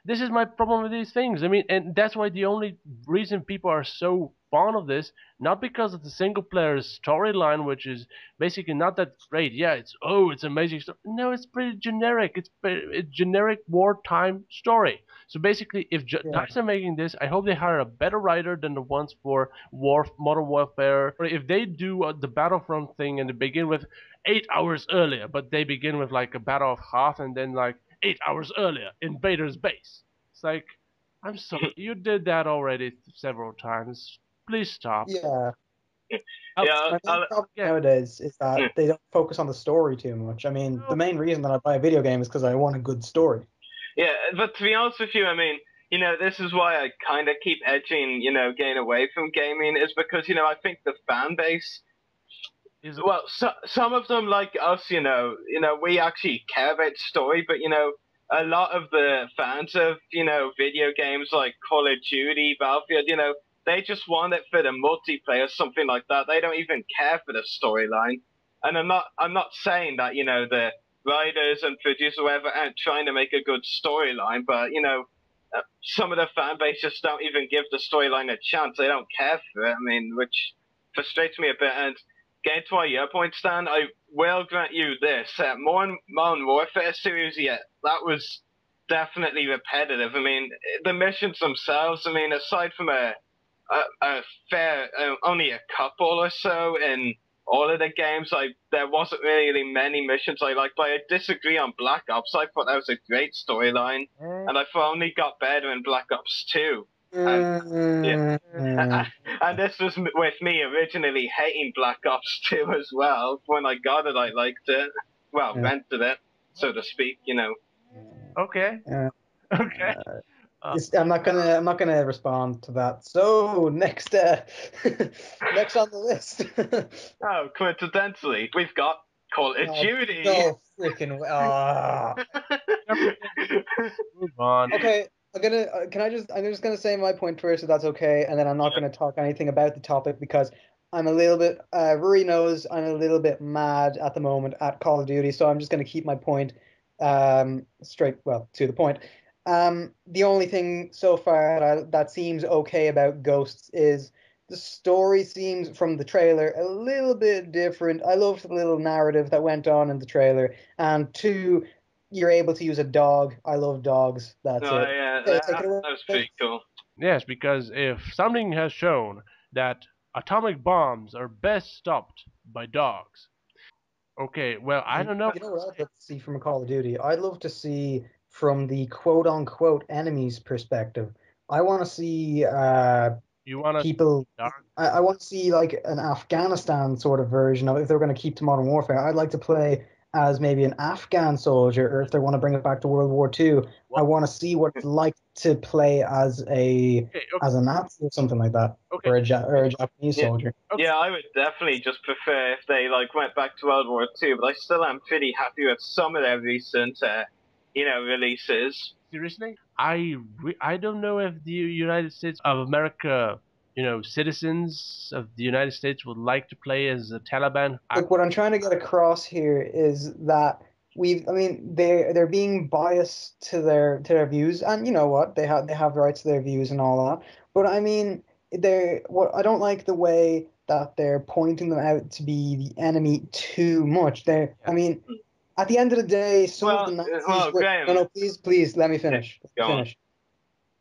This is my problem with these things. I mean, and that's why the only reason people are so fond of this, not because of the single player storyline, which is basically not that great. Yeah, it's amazing stuff. No, it's pretty generic. It's generic wartime story. So basically, if DICE are making this, I hope they hire a better writer than the ones for Modern Warfare. Or if they do the Battlefront thing and they begin with 8 hours earlier, but they begin with like a Battle of Hoth and then like 8 hours earlier, Invader's Base. It's like, I'm sorry, you did that already several times. Please stop. Yeah. My main problem nowadays is that they don't focus on the story too much. I mean, the main reason that I buy a video game is because I want a good story. Yeah, but to be honest with you, I mean, this is why I kind of keep edging, getting away from gaming, is because, I think the fan base, some of them like us, we actually care about story, but, a lot of the fans of, video games like Call of Duty, Battlefield, they just want it for the multiplayer, something like that. They don't even care for the storyline. And I'm not saying that, the writers and producers, whoever, aren't trying to make a good storyline, but, some of the fan base just don't even give the storyline a chance. They don't care for it. I mean, which frustrates me a bit. And getting to your point, Stan, I will grant you this. Modern Warfare series, yeah, that was definitely repetitive. I mean, the missions themselves, I mean, aside from a fair, only a couple or so in all of the games, there wasn't really many missions I liked, but I disagree on Black Ops. I thought that was a great storyline, and I thought only got better in Black Ops 2. And, yeah. And this was with me originally hating Black Ops 2 as well. When I got it, I liked it. Well, rented it, so to speak, you know. Okay. Okay. I'm not gonna respond to that. So next, next on the list. Oh, coincidentally, we've got Call of Duty. No freaking way. Move on. Okay, I'm just gonna say my point first, if that's okay, and then I'm not gonna talk anything about the topic because I'm a little bit. Ruari knows I'm a little bit mad at the moment at Call of Duty, so I'm just gonna keep my point straight, well, to the point. The only thing so far that seems okay about Ghosts is the story seems from the trailer a little bit different. I loved the little narrative that went on in the trailer, and two, you're able to use a dog. I love dogs. That's Oh, it. yeah, Take it away. that was pretty cool. Yes, because if something has shown that atomic bombs are best stopped by dogs. Okay, well, I don't know. You know what I'd love to see from a Call of Duty? I'd love to see from the quote-unquote enemy's perspective. I want to see You want to people. dog? I want to see like an Afghanistan sort of version of it if they're going to keep to Modern Warfare. I'd like to play as maybe an Afghan soldier, or if they want to bring it back to World War II, I want to see what it's like to play as a Nazi or something like that, or a Japanese soldier. Yeah, I would definitely just prefer if they went back to World War II, but I still am pretty happy with some of their recent, releases. Seriously, I don't know if the United States of America, citizens of the United States would like to play as the Taliban. Look, what I'm trying to get across here is that they're being biased to their views, and you know what, they have rights to their views and all that. But I mean, I don't like the way that they're pointing them out to be the enemy too much. I mean, at the end of the day, some of the Nazis were. No, please, let me finish. Finish.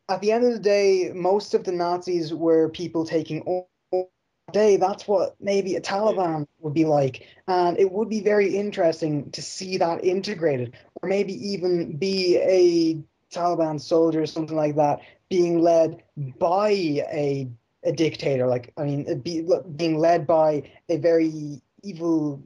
At the end of the day, most of the Nazis were people taking over day. That's what maybe a Taliban would be like, and it would be very interesting to see that integrated, or maybe even be a Taliban soldier or something like that, being led by a dictator. Being led by a very evil,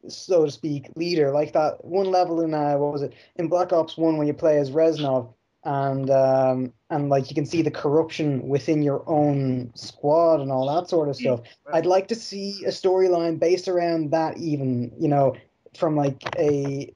so to speak, leader, like that one level in what was it, in Black Ops 1 when you play as Reznov, and like you can see the corruption within your own squad and all that sort of stuff. I'd like to see a storyline based around that, even, from like a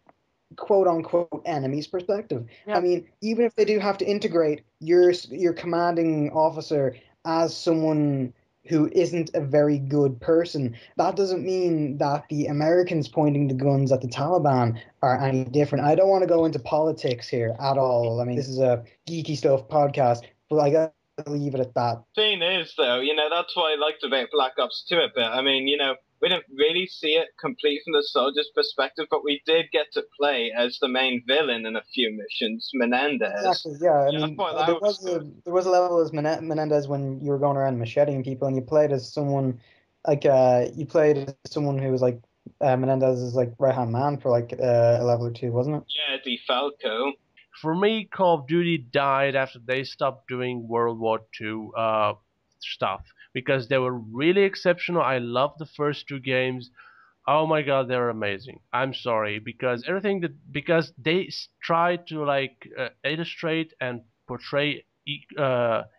quote unquote enemy's perspective. I mean, even if they do have to integrate your commanding officer as someone who isn't a very good person, that doesn't mean that the Americans pointing the guns at the Taliban are any different. I don't want to go into politics here at all. I mean, this is a geeky stuff podcast, but I gotta leave it at that. Thing is, though, that's what I liked about Black Ops 2 a bit. I mean, we didn't really see it complete from the soldier's perspective, but we did get to play as the main villain in a few missions, Menendez. Exactly, yeah. I mean, there was a level as Menendez when you were going around macheting people, and you played as someone who was like Menendez's like right-hand man for like a level or two, wasn't it? Yeah, DeFalco. For me, Call of Duty died after they stopped doing World War II stuff, because they were really exceptional. I loved the first two games. Oh my god, they're amazing. I'm sorry, because they tried to illustrate and portray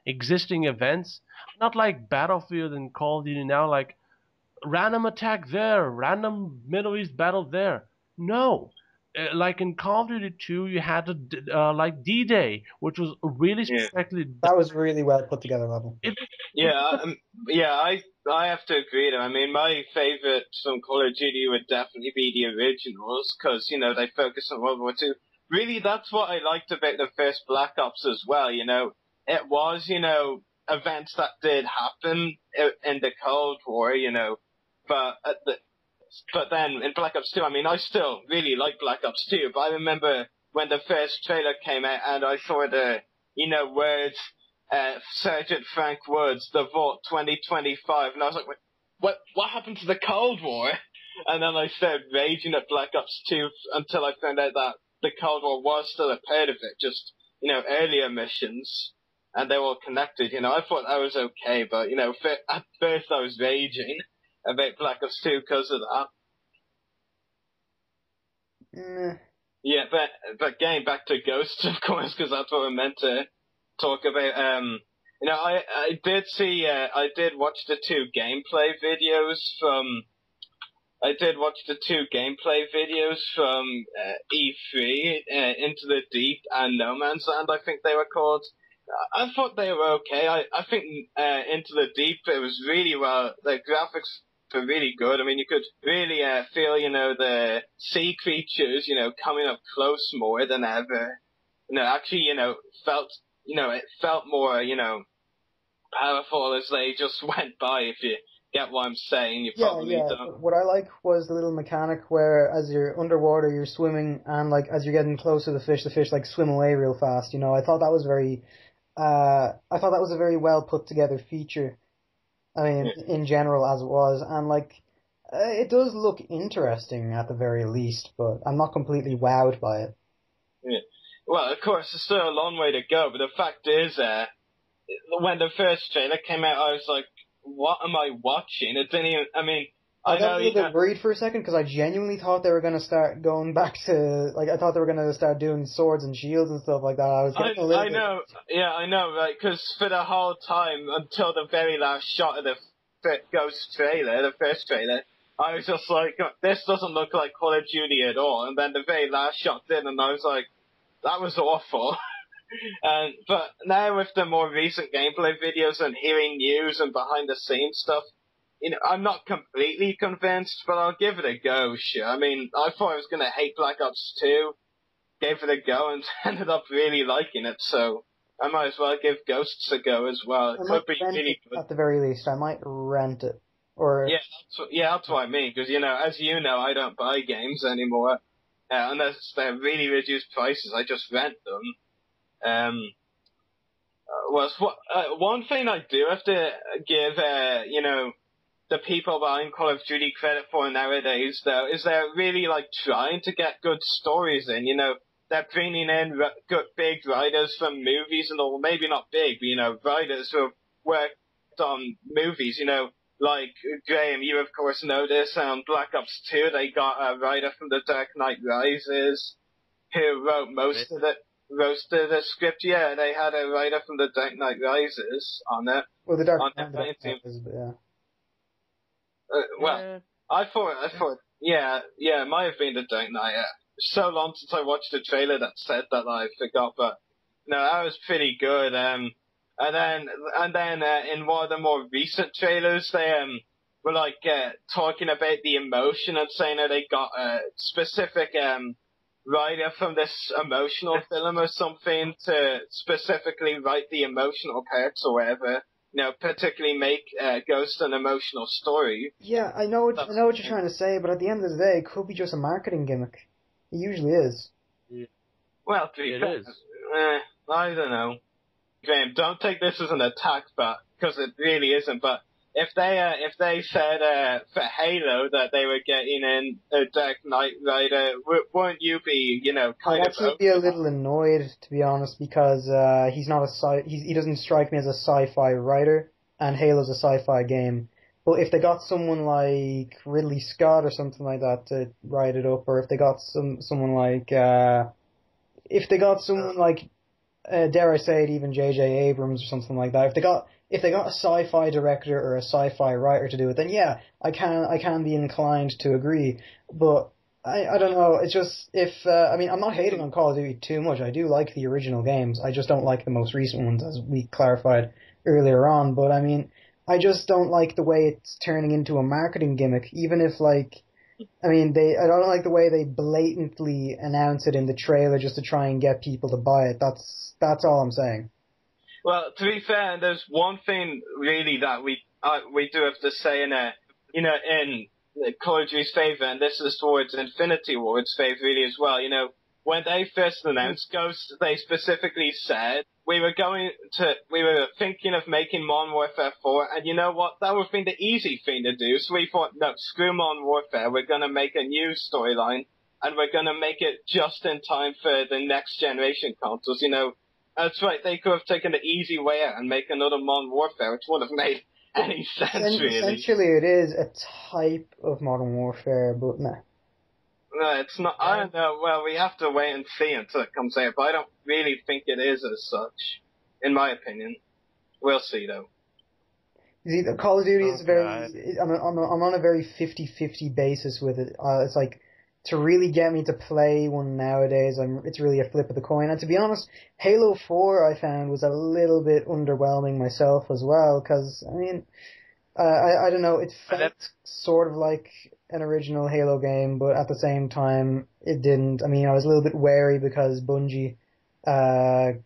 existing events, not like Battlefield and Call of Duty now, like random attack there, random Middle East battle there. No. Like in Call of Duty 2, you had D-Day, which was really spectacularly done. That was really well put together level. I have to agree though. I mean, my favorite from Call of Duty would definitely be the originals, because, they focus on World War II. Really, that's what I liked about the first Black Ops as well, It was, events that did happen in the Cold War, but But then in Black Ops 2, I mean, I still really like Black Ops 2, but I remember when the first trailer came out and I saw the, words, Sergeant Frank Woods, The Vault 2025, and I was like, what happened to the Cold War? And then I started raging at Black Ops 2 until I found out that the Cold War was still a part of it, just, earlier missions, and they were all connected, I thought that was okay, but, at first I was raging about Black Ops 2 because of that. Yeah, but getting back to Ghosts, of course, because that's what we're meant to talk about. I did watch the two gameplay videos from E3, Into the Deep and No Man's Land, I think they were called. I thought they were okay. I think Into the Deep, it was really well. The graphics were really good. I mean, you could really feel, the sea creatures, coming up close more than ever. Actually, it felt more, powerful as they just went by, if you get what I'm saying. You probably don't. What I like was the little mechanic where as you're underwater, you're swimming, and like as you're getting close to the fish like swim away real fast. I thought that was a very well put together feature. I mean, in general, as it was, and like, it does look interesting at the very least, but I'm not completely wowed by it. Yeah. Well, of course, there's still a long way to go, but the fact is, when the first trailer came out, I was like, what am I watching? It didn't even, I got a little bit worried for a second, because I genuinely thought they were going to start going back to, like, I thought they were going to start doing swords and shields and stuff like that. I was getting a little bit... I know, right, because for the whole time, until the very last shot of the Ghost trailer, the first trailer, I was just like, this doesn't look like Call of Duty at all, and then the very last shot did, and I was like, that was awful. But now with the more recent gameplay videos and hearing news and behind the scenes stuff, I'm not completely convinced, but I'll give it a go, sure. I mean, I thought I was going to hate Black Ops 2, gave it a go, and ended up really liking it, so I might as well give Ghosts a go as well. It could be really good. At the very least, I might rent it. Or... Yeah, that's what I mean, because, as you know, I don't buy games anymore, unless they're really reduced prices, I just rent them. One thing I do have to give, the people behind Call of Duty credit for nowadays, though, is they're really, like, trying to get good stories in, They're bringing in good big writers from movies and all, maybe not big, but, writers who have worked on movies, like, Graham, you of course know this, Black Ops 2, they got a writer from The Dark Knight Rises, who wrote most of the script. Yeah, they had a writer from The Dark Knight Rises on it. Well, The Dark Knight Rises, but yeah. I thought, it might have been The Dark Knight. So long since I watched the trailer that said that I forgot, but no, that was pretty good. And then in one of the more recent trailers, they were like talking about the emotion and saying that they got a specific writer from this emotional film or something to specifically write the emotional parts or whatever. Particularly make Ghost an emotional story. Yeah, I know what you're trying to say, but at the end of the day, it could be just a marketing gimmick. It usually is. Yeah. Well, to be fair, I don't know. Graham, don't take this as an attack, but because it really isn't. But if they said for Halo that they were getting in a Dark Knight writer, wouldn't you be, kind I'd of? actually be a little annoyed, to be honest, because he's not he doesn't strike me as a sci-fi writer, and Halo's a sci-fi game. But if they got someone like Ridley Scott or something like that to write it up, or if they got someone like dare I say it, even J.J. Abrams or something like that, if they got a sci-fi director or a sci-fi writer to do it, then yeah, I can be inclined to agree. But I don't know. It's just I'm not hating on Call of Duty too much. I do like the original games. I just don't like the most recent ones, as we clarified earlier on. But I mean, I just don't like the way it's turning into a marketing gimmick. Even if I don't like the way they blatantly announce it in the trailer just to try and get people to buy it. That's all I'm saying. Well, to be fair, there's one thing really that we do have to say in Call of Duty's favor, and this is towards Infinity Ward's favor really as well. You know, when they first announced Ghost, they specifically said we were thinking of making Modern Warfare 4, and you know what? That would have been the easy thing to do. So we thought, no, screw Modern Warfare. We're gonna make a new storyline, and we're gonna make it just in time for the next generation consoles. You know, that's right. They could have taken the easy way out and make another Modern Warfare, which would have made any sense, really. Essentially, it is a type of Modern Warfare, but nah. No, it's not. I don't know. Well, we have to wait and see until it comes out, but I don't really think it is as such, in my opinion. We'll see, though. You see, the Call of Duty is very... I'm on a very 50-50 basis with it. It's like, to really get me to play one nowadays, it's really a flip of the coin. And to be honest, Halo 4 I found was a little bit underwhelming myself as well, because, I mean, I don't know, it felt sort of like an original Halo game, but at the same time, it didn't. I mean, I was a little bit wary because Bungie handed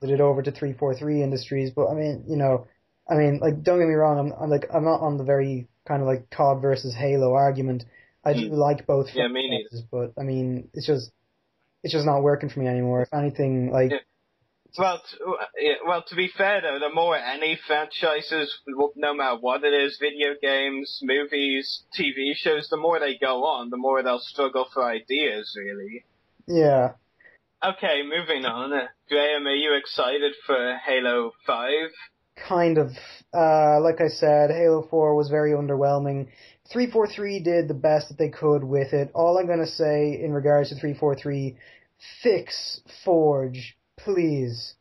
it over to 343 Industries, but I mean, you know, like, don't get me wrong, I'm not on the very kind of like COD versus Halo argument. I do like both franchises, but I mean, it's just not working for me anymore. If anything, like. Yeah. Well, to be fair though, the more any franchises, no matter what it is, video games, movies, TV shows, the more they go on, the more they'll struggle for ideas, really. Yeah. Okay, moving on. Graham, are you excited for Halo 5? Kind of. Like I said, Halo 4 was very underwhelming. 343 did the best that they could with it. All I'm going to say in regards to 343, fix Forge. Please,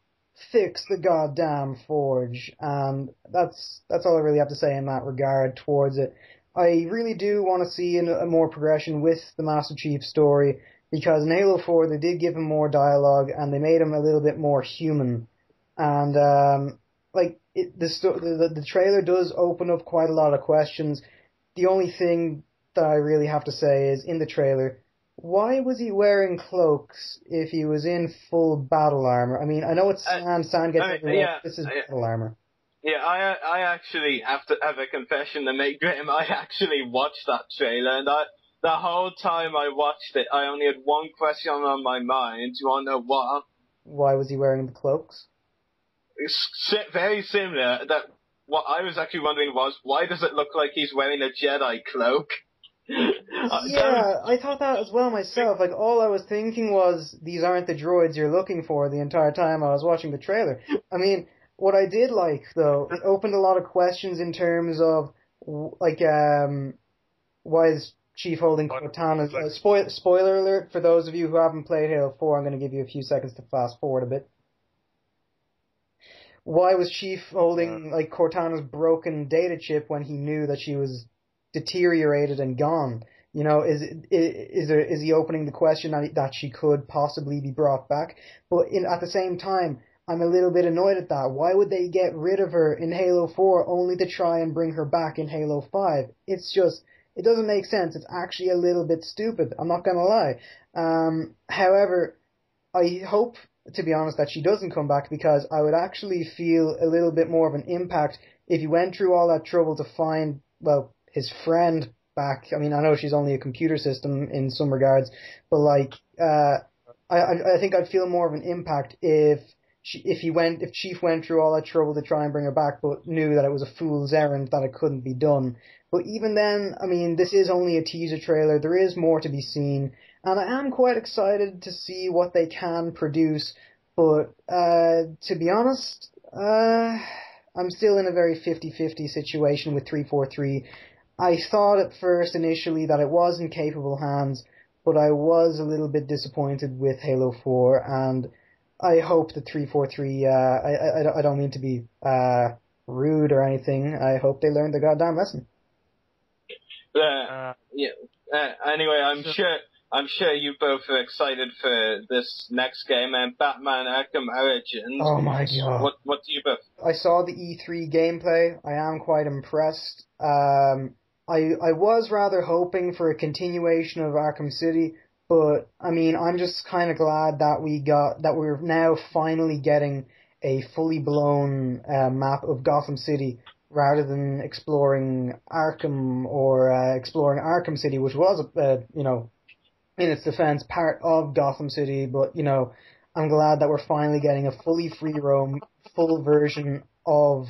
fix the goddamn Forge. And that's all I really have to say in that regard towards it. I really do want to see a more progression with the Master Chief story, because in Halo 4 they did give him more dialogue and they made him a little bit more human. And the trailer does open up quite a lot of questions. The only thing that I really have to say is, in the trailer, why was he wearing cloaks if he was in full battle armor? I mean, I know it's sand gets everywhere. This is battle armor. Yeah, I actually have to have a confession to make, Graham. I actually watched that trailer, and the whole time I watched it, I only had one question on my mind. Do you want to know what? Why was he wearing the cloaks? It's very similar. What I was actually wondering was, why does it look like he's wearing a Jedi cloak? Yeah, I thought that as well myself. Like, all I was thinking was, these aren't the droids you're looking for the entire time I was watching the trailer. I mean, what I did like, though, it opened a lot of questions in terms of, like, why is Chief holding Cortana's... spoiler alert, for those of you who haven't played Halo 4, I'm going to give you a few seconds to fast forward a bit. Why was Chief holding, like, Cortana's broken data chip when he knew that she was deteriorated and gone? You know, is he opening the question that she could possibly be brought back? But at the same time, I'm a little bit annoyed at that. Why would they get rid of her in Halo 4 only to try and bring her back in Halo 5? It's just, it doesn't make sense. It's actually a little bit stupid. I'm not going to lie. However, I hope, to be honest, that she doesn't come back, because I would actually feel a little bit more of an impact if he went through all that trouble to find, well, his friend back. I mean, I know she's only a computer system in some regards, but like, I think I'd feel more of an impact if Chief went through all that trouble to try and bring her back, but knew that it was a fool's errand, that it couldn't be done. But even then, I mean, this is only a teaser trailer. There is more to be seen. And I am quite excited to see what they can produce, but to be honest, I'm still in a very 50-50 situation with 343. I thought at first, initially, that it was in capable hands, but I was a little bit disappointed with Halo 4, and I hope that 343, I don't mean to be rude or anything, I hope they learned their goddamn lesson. Anyway, I'm sure you both are excited for this next game, and Batman Arkham Origins. Oh my god. What do you both? I saw the E3 gameplay. I am quite impressed. I was rather hoping for a continuation of Arkham City, but I mean, I'm just kind of glad that we're now finally getting a fully blown map of Gotham City, rather than exploring Arkham or exploring Arkham City, which was, in its defense, part of Gotham City. But, I'm glad that we're finally getting a fully free roam, full version of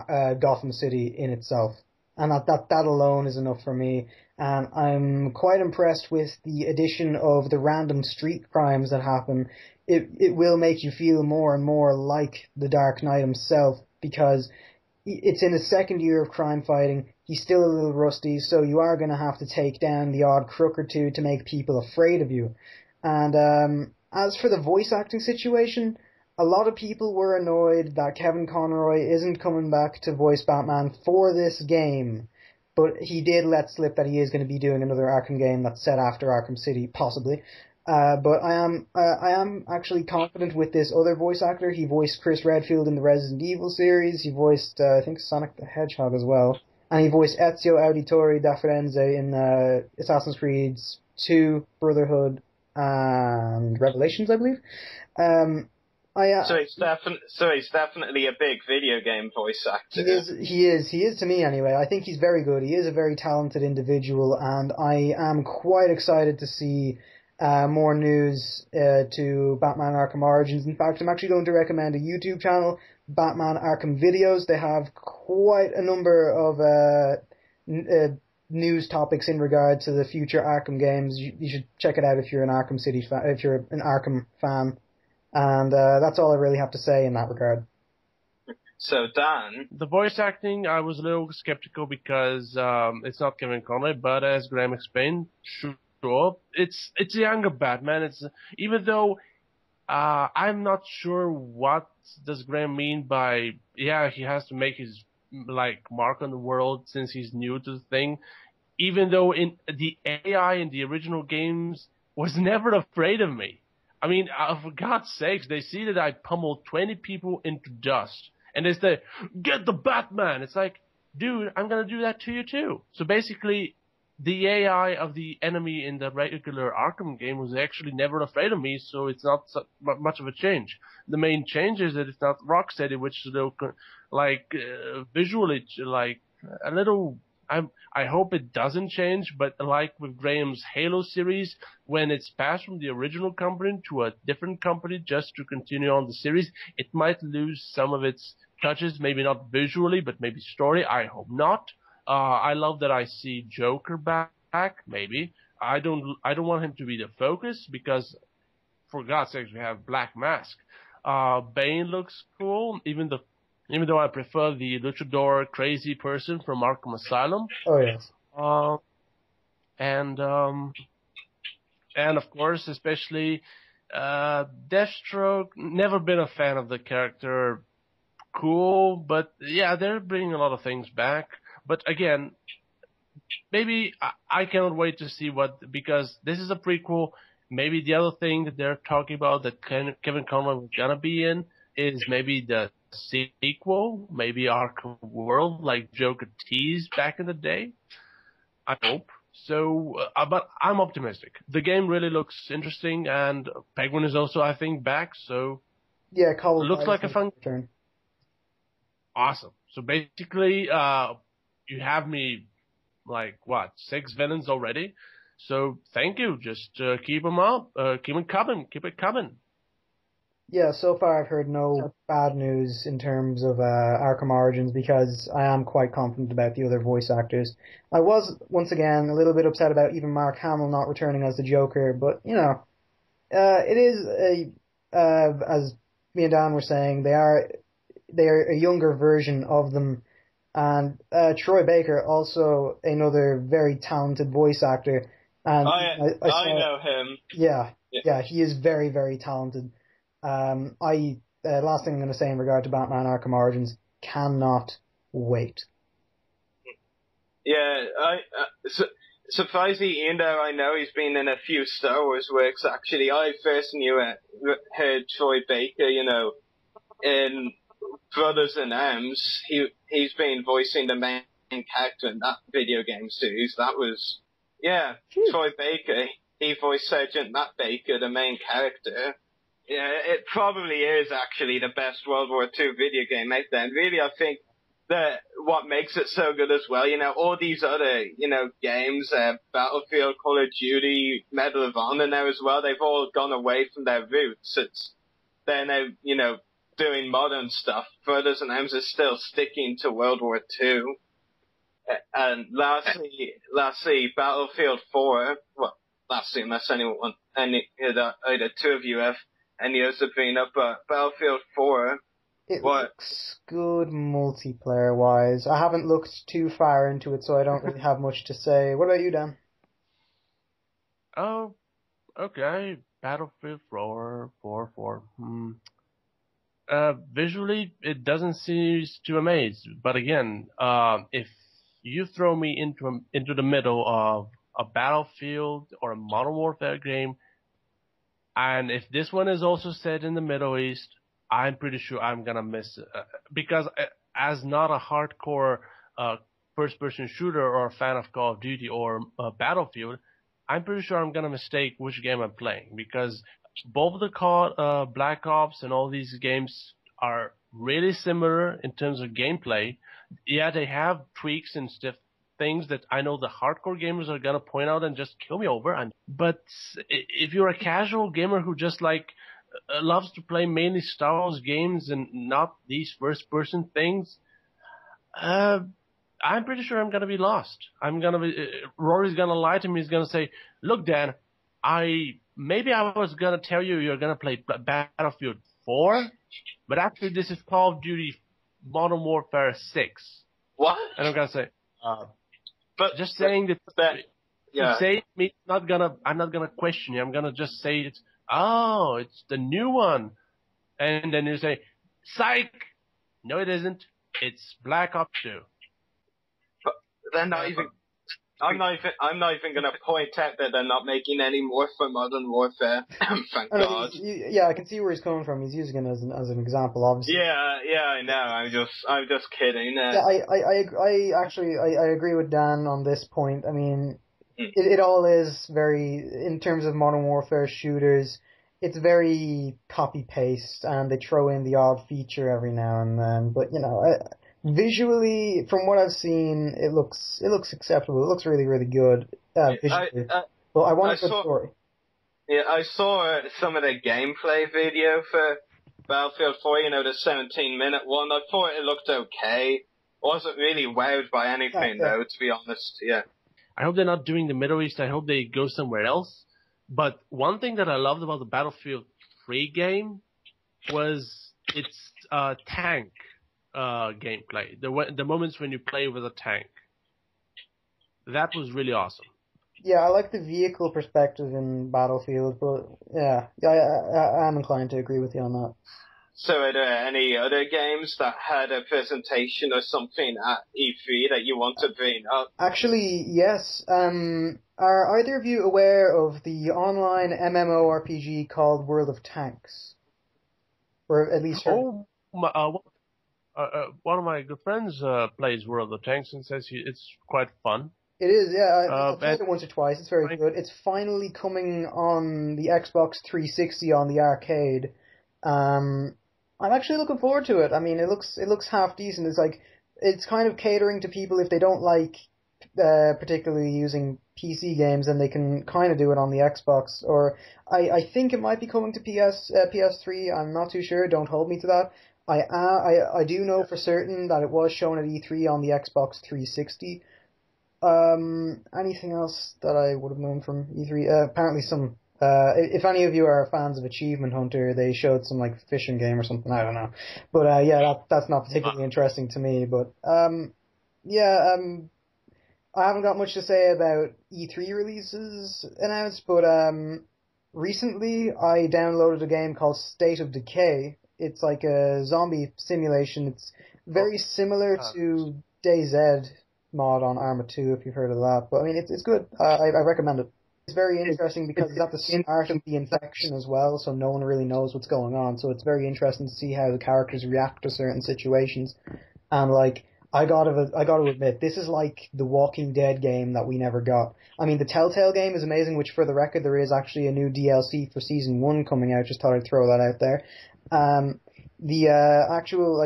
Gotham City in itself. And that alone is enough for me. And I'm quite impressed with the addition of the random street crimes that happen. It will make you feel more and more like the Dark Knight himself, because it's in his second year of crime fighting. He's still a little rusty, so you are going to have to take down the odd crook or two to make people afraid of you. And as for the voice acting situation, a lot of people were annoyed that Kevin Conroy isn't coming back to voice Batman for this game, but he did let slip that he is going to be doing another Arkham game that's set after Arkham City, possibly. But I am actually confident with this other voice actor. He voiced Chris Redfield in the Resident Evil series. He voiced, I think, Sonic the Hedgehog as well. And he voiced Ezio Auditore da Firenze in Assassin's Creed 2, Brotherhood, and Revelations, I believe. So he's definitely a big video game voice actor. He is to me anyway. I think he's very good. He is a very talented individual, and I am quite excited to see more news to Batman Arkham Origins. In fact, I'm actually going to recommend a YouTube channel, Batman Arkham Videos. They have quite a number of news topics in regard to the future Arkham games. You should check it out if you're an Arkham City fan, if you're an Arkham fan. And that's all I really have to say in that regard. So, Dan? The voice acting, I was a little skeptical because it's not Kevin Conroy, but as Graham explained, sure, it's a younger Batman. It's even though I'm not sure what does Graham mean by he has to make his mark on the world since he's new to the thing. Even though in the AI in the original games was never afraid of me. I mean, for God's sakes, they see that I pummeled 20 people into dust, and they say, "Get the Batman!" It's like, dude, I'm gonna do that to you too. So basically, the AI of the enemy in the regular Arkham game was actually never afraid of me, so it's not much of a change. The main change is that it's not Rocksteady, which is a little, visually, a little... I hope it doesn't change, but like with Graham's Halo series, when it's passed from the original company to a different company just to continue on the series, it might lose some of its touches, maybe not visually, but maybe story. I hope not. I love that I see Joker back, maybe. I don't want him to be the focus because, for God's sakes, we have Black Mask. Bane looks cool, even though I prefer the luchador crazy person from Arkham Asylum. Oh, yes. And of course, especially Deathstroke. Never been a fan of the character. Cool, but yeah, they're bringing a lot of things back. But again, maybe I cannot wait to see because this is a prequel. Maybe the other thing that they're talking about that Kevin Conroy was gonna be in is maybe the sequel, maybe Arkham World, like Joker teased back in the day. I hope. So, but I'm optimistic. The game really looks interesting, and Penguin is also, I think, back, so... Yeah, Colin looks like a fun... turn. Awesome. So basically, you have me, 6 villains already? So thank you. Just keep them up. Keep it coming. Yeah, so far I've heard no bad news in terms of Arkham Origins because I am quite confident about the other voice actors. I was, once again, a little bit upset about even Mark Hamill not returning as the Joker, but, it is, as me and Dan were saying, they are a younger version of them. And Troy Baker, also another very talented voice actor. And I know him. Yeah, he is very, very talented. Last thing I'm going to say in regard to Batman Arkham Origins, cannot wait. Yeah, surprisingly, even though I know he's been in a few Star Wars works, actually, I first heard Troy Baker, in Brothers in Arms. He's been voicing the main character in that video game series. That was, Troy Baker. He voiced Sergeant Matt Baker, the main character. Yeah, it probably is actually the best World War II video game out there. And really, I think that what makes it so good as well. All these other, games, Battlefield, Call of Duty, Medal of Honor now as well, they've all gone away from their roots. They're now, doing modern stuff. Brothers in Arms is still sticking to World War II. And lastly, Battlefield 4, well, lastly, unless either two of you have any others have been up, but Battlefield 4, it looks good multiplayer-wise. I haven't looked too far into it, so I don't really have much to say. What about you, Dan? Oh, okay. Battlefield 4. Visually, it doesn't seem to amaze. But again, if you throw me into the middle of a Battlefield or a Modern Warfare game, and if this one is also set in the Middle East, I'm pretty sure I'm gonna miss it. Because as not a hardcore first-person shooter or a fan of Call of Duty or Battlefield, I'm pretty sure I'm gonna mistake which game I'm playing, because both the Black Ops and all these games are really similar in terms of gameplay. Yeah, they have tweaks and things that I know the hardcore gamers are gonna point out and just kill me over. But if you're a casual gamer who just loves to play mainly Star Wars games and not these first-person things, I'm pretty sure I'm gonna be lost. Rory's gonna lie to me. He's gonna say, "Look, Dan, I was gonna tell you you're gonna play Battlefield 4, but actually this is Call of Duty Modern Warfare 6." What? And I'm gonna say, but just saying that. Yeah. Say me, I'm not gonna question you. I'm gonna just say it's the new one, and then you say, "Psych! No, it isn't. It's Black Ops 2." But they're not even. I'm not even going to point out that they're not making any more for Modern Warfare. Thank God. Yeah, I can see where he's coming from. He's using it as an example, obviously. Yeah, I know. I'm just kidding. Yeah, I agree with Dan on this point. I mean, it all is very, in terms of Modern Warfare shooters, it's very copy-paste, and they throw in the odd feature every now and then. But, visually, from what I've seen, it looks acceptable. It looks really, really good visually. But I want a good story. Yeah, I saw some of the gameplay video for Battlefield 4, the 17-minute one. I thought it looked okay. Wasn't really wowed by anything, though, to be honest. Yeah. I hope they're not doing the Middle East. I hope they go somewhere else. But one thing that I loved about the Battlefield 3 game was its tank gameplay. The moments when you play with a tank. That was really awesome. Yeah, I like the vehicle perspective in Battlefield, but I'm inclined to agree with you on that. So are there any other games that had a presentation or something at E3 that you want to bring up? Actually, yes. Are either of you aware of the online MMORPG called World of Tanks? Or at least one of my good friends plays World of Tanks and says it's quite fun. It is, yeah. I've played it once or twice. It's very good. It's finally coming on the Xbox 360 on the arcade. I'm actually looking forward to it. I mean, it looks half decent. It's kind of catering to people if they don't like particularly using PC games, then they can kind of do it on the Xbox. Or I think it might be coming to PS3. I'm not too sure. Don't hold me to that. I do know for certain that it was shown at E3 on the Xbox 360. Anything else that I would have known from E3? Apparently some. If any of you are fans of Achievement Hunter, they showed some fishing game or something. I don't know, but that's not particularly interesting to me. But I haven't got much to say about E3 releases announced. But recently I downloaded a game called State of Decay. It's like a zombie simulation. It's very similar to DayZ mod on Arma 2, if you've heard of that. But I mean, it's good. I recommend it. It's very interesting because it's at the start of the infection as well, so no one really knows what's going on. So it's very interesting to see how the characters react to certain situations. And I gotta admit, this is like the Walking Dead game that we never got. I mean, the Telltale game is amazing, which for the record, there is actually a new DLC for Season 1 coming out. Just thought I'd throw that out there. The actual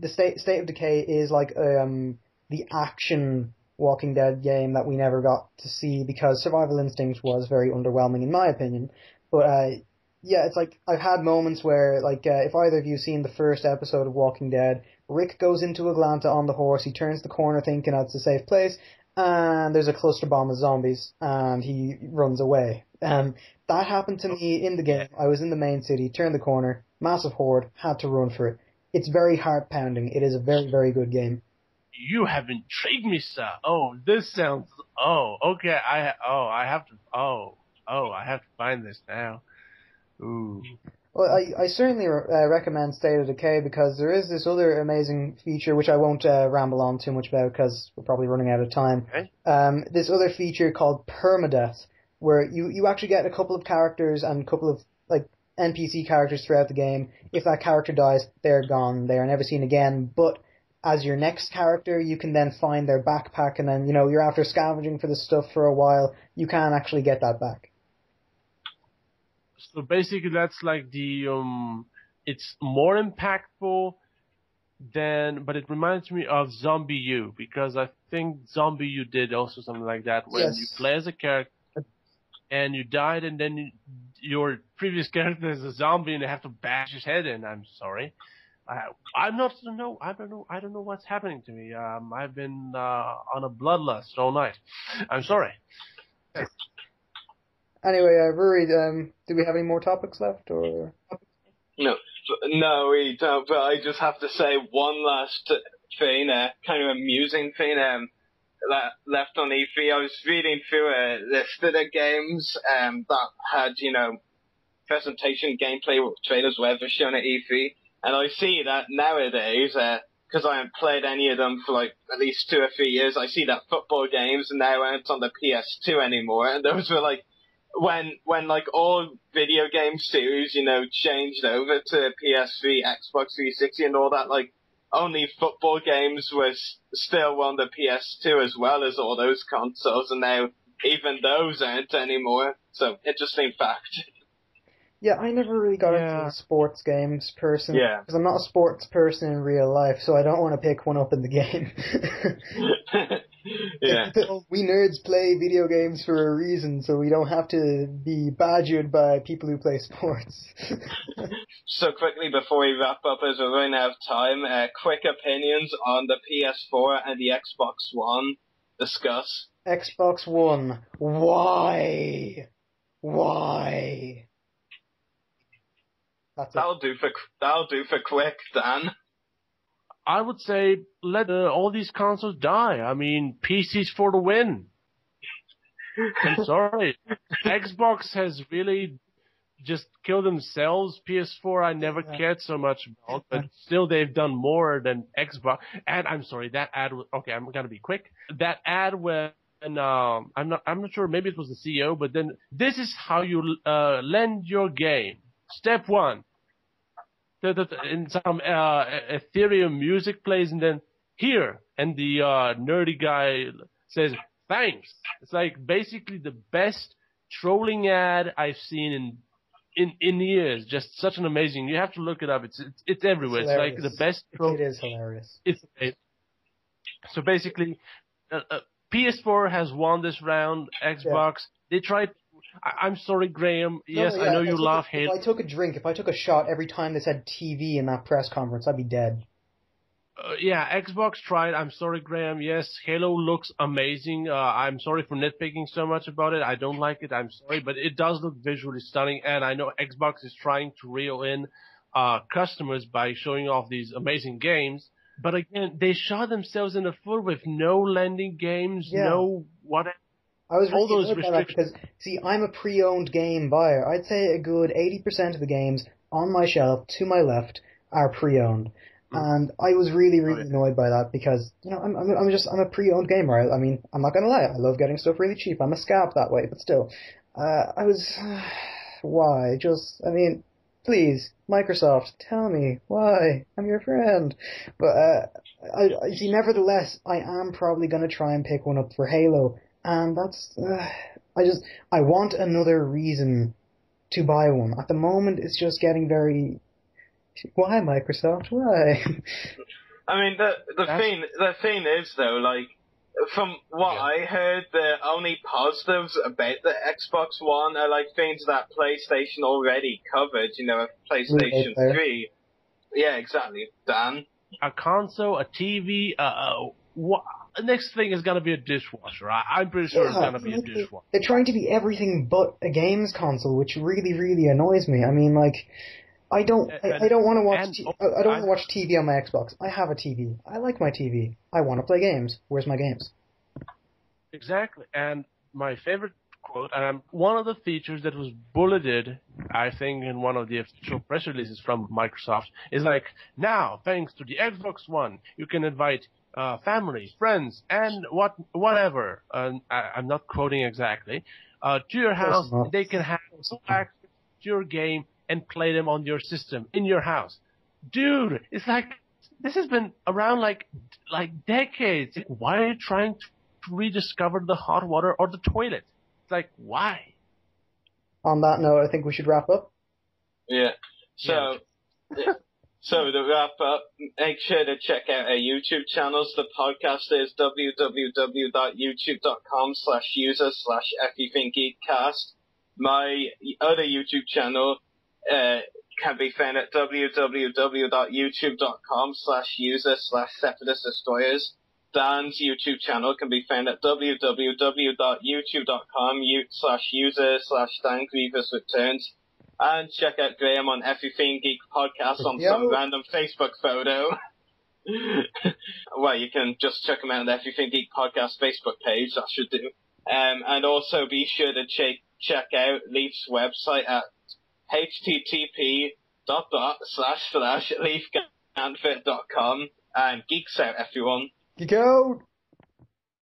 the State of Decay is like the action Walking Dead game that we never got to see because Survival Instinct was very underwhelming in my opinion. But yeah, it's like I've had moments where if either of you seen the first episode of Walking Dead, Rick goes into Atlanta on the horse, he turns the corner thinking it's a safe place, and there's a cluster bomb of zombies, and he runs away. That happened to me in the game. I was in the main city, turned the corner, massive horde, had to run for it. It's very heart-pounding. It is a very, very good game. You have intrigued me, sir. Oh, this sounds. Oh, okay. I have to. I have to find this now. Ooh. Well, I certainly recommend State of Decay because there is this other amazing feature which I won't ramble on too much about because we're probably running out of time. Okay. This other feature called Permadeath, where you actually get a couple of characters and a couple of NPC characters throughout the game. If that character dies, they're gone. They are never seen again. But as your next character, you can then find their backpack, and then you're after scavenging for the stuff for a while. You can actually get that back. So basically, that's like the it's more impactful but it reminds me of Zombie U because I think Zombie U did also something like that when Yes. you play as a character and you died, and then your previous character is a zombie and they have to bash his head in. I'm sorry. I don't know what's happening to me. I've been on a bloodlust all night. I'm sorry. Anyway, Ruari, do we have any more topics left, or? No, we don't. But I just have to say one last thing, kind of amusing thing left on E3. I was reading through a list of the games that had, presentation, gameplay, trailers, whatever shown at E3. And I see that nowadays, because I haven't played any of them for at least 2 or 3 years, I see that football games now aren't on the PS2 anymore. And those were when all video game series, changed over to PS3, Xbox 360 and all that, only football games were still on the PS2 as well as all those consoles, and now even those aren't anymore. So, interesting fact. Yeah, I never really got into sports games personally. Yeah. Because I'm not a sports person in real life, so I don't want to pick one up in the game. Yeah. We nerds play video games for a reason, so we don't have to be badgered by people who play sports. So quickly before we wrap up, as we're running out of time, quick opinions on the PS4 and the Xbox One. Discuss. Xbox One. Why? Why? That'll do for quick, Dan. I would say let all these consoles die. I mean, PC's for the win. I'm sorry. Xbox has really just killed themselves. PS4 I never cared so much about, but still they've done more than Xbox. And I'm sorry, that ad was, okay, I'm gonna be quick. That ad when I'm not sure, maybe it was the CEO, but then this is how you lend your game. Step 1. In some Ethereum music plays, and then here, and the nerdy guy says thanks. It's basically the best trolling ad I've seen in years. Just such an amazing. You have to look it up. It's everywhere. It's the best. It is hilarious. It's amazing. So basically, PS4 has won this round. Xbox, they tried. I'm sorry, Graham. Yes, I know you love Halo. If I took a shot every time they said TV in that press conference, I'd be dead. Xbox tried. I'm sorry, Graham. Yes, Halo looks amazing. I'm sorry for nitpicking so much about it. I don't like it. I'm sorry, but it does look visually stunning. And I know Xbox is trying to reel in customers by showing off these amazing games. But again, they shot themselves in the foot with no lending games, no whatever. I was all really those restrictions. Because, see, I'm a pre-owned game buyer. I'd say a good 80% of the games on my shelf to my left are pre-owned. And I was really annoyed by that because, I'm a pre-owned gamer. I mean, I'm not gonna lie, I love getting stuff really cheap. I'm a scab that way, but still. Why? Please, Microsoft, tell me why. I'm your friend. But, I see, nevertheless, I am probably gonna try and pick one up for Halo. And that's, I want another reason to buy one. At the moment, it's just getting very, Why, Microsoft? Why? I mean, the thing is though, like, from what I heard, the only positives about the Xbox One are like things that PlayStation already covered. You know, PlayStation 3. Yeah, exactly. Dan. A console, a TV, the next thing is gonna be a dishwasher. I'm pretty sure it's gonna be a dishwasher. They're trying to be everything but a games console, which really, really annoys me. I mean, like, I don't want to watch. I don't want to watch TV on my Xbox. I have a TV. I like my TV. I want to play games. Where's my games? Exactly. And my favorite quote, and one of the features that was bulleted, I think, in one of the official press releases from Microsoft, is like, now, thanks to the Xbox One, you can invite family, friends, and whatever. I'm not quoting exactly. To your house, they can have access to your game and play them on your system in your house. Dude, it's like this has been around like decades. Why are you trying to rediscover the hot water or the toilet? It's like, why? On that note, I think we should wrap up. Yeah. So to wrap up, make sure to check out our YouTube channels. The podcast is www.youtube.com/user/everythinggeekcast. My other YouTube channel can be found at www.youtube.com/user/separatist-destroyers. Dan's YouTube channel can be found at www.youtube.com/user/Dan-Grievous-Returns. And check out Graham on Everything Geek Podcast on some random Facebook photo. Well, you can just check him out on the Everything Geek Podcast Facebook page. That should do. And also be sure to check out Leif's website at http://leifgantvoort.com. And geeks out, everyone. Geek out!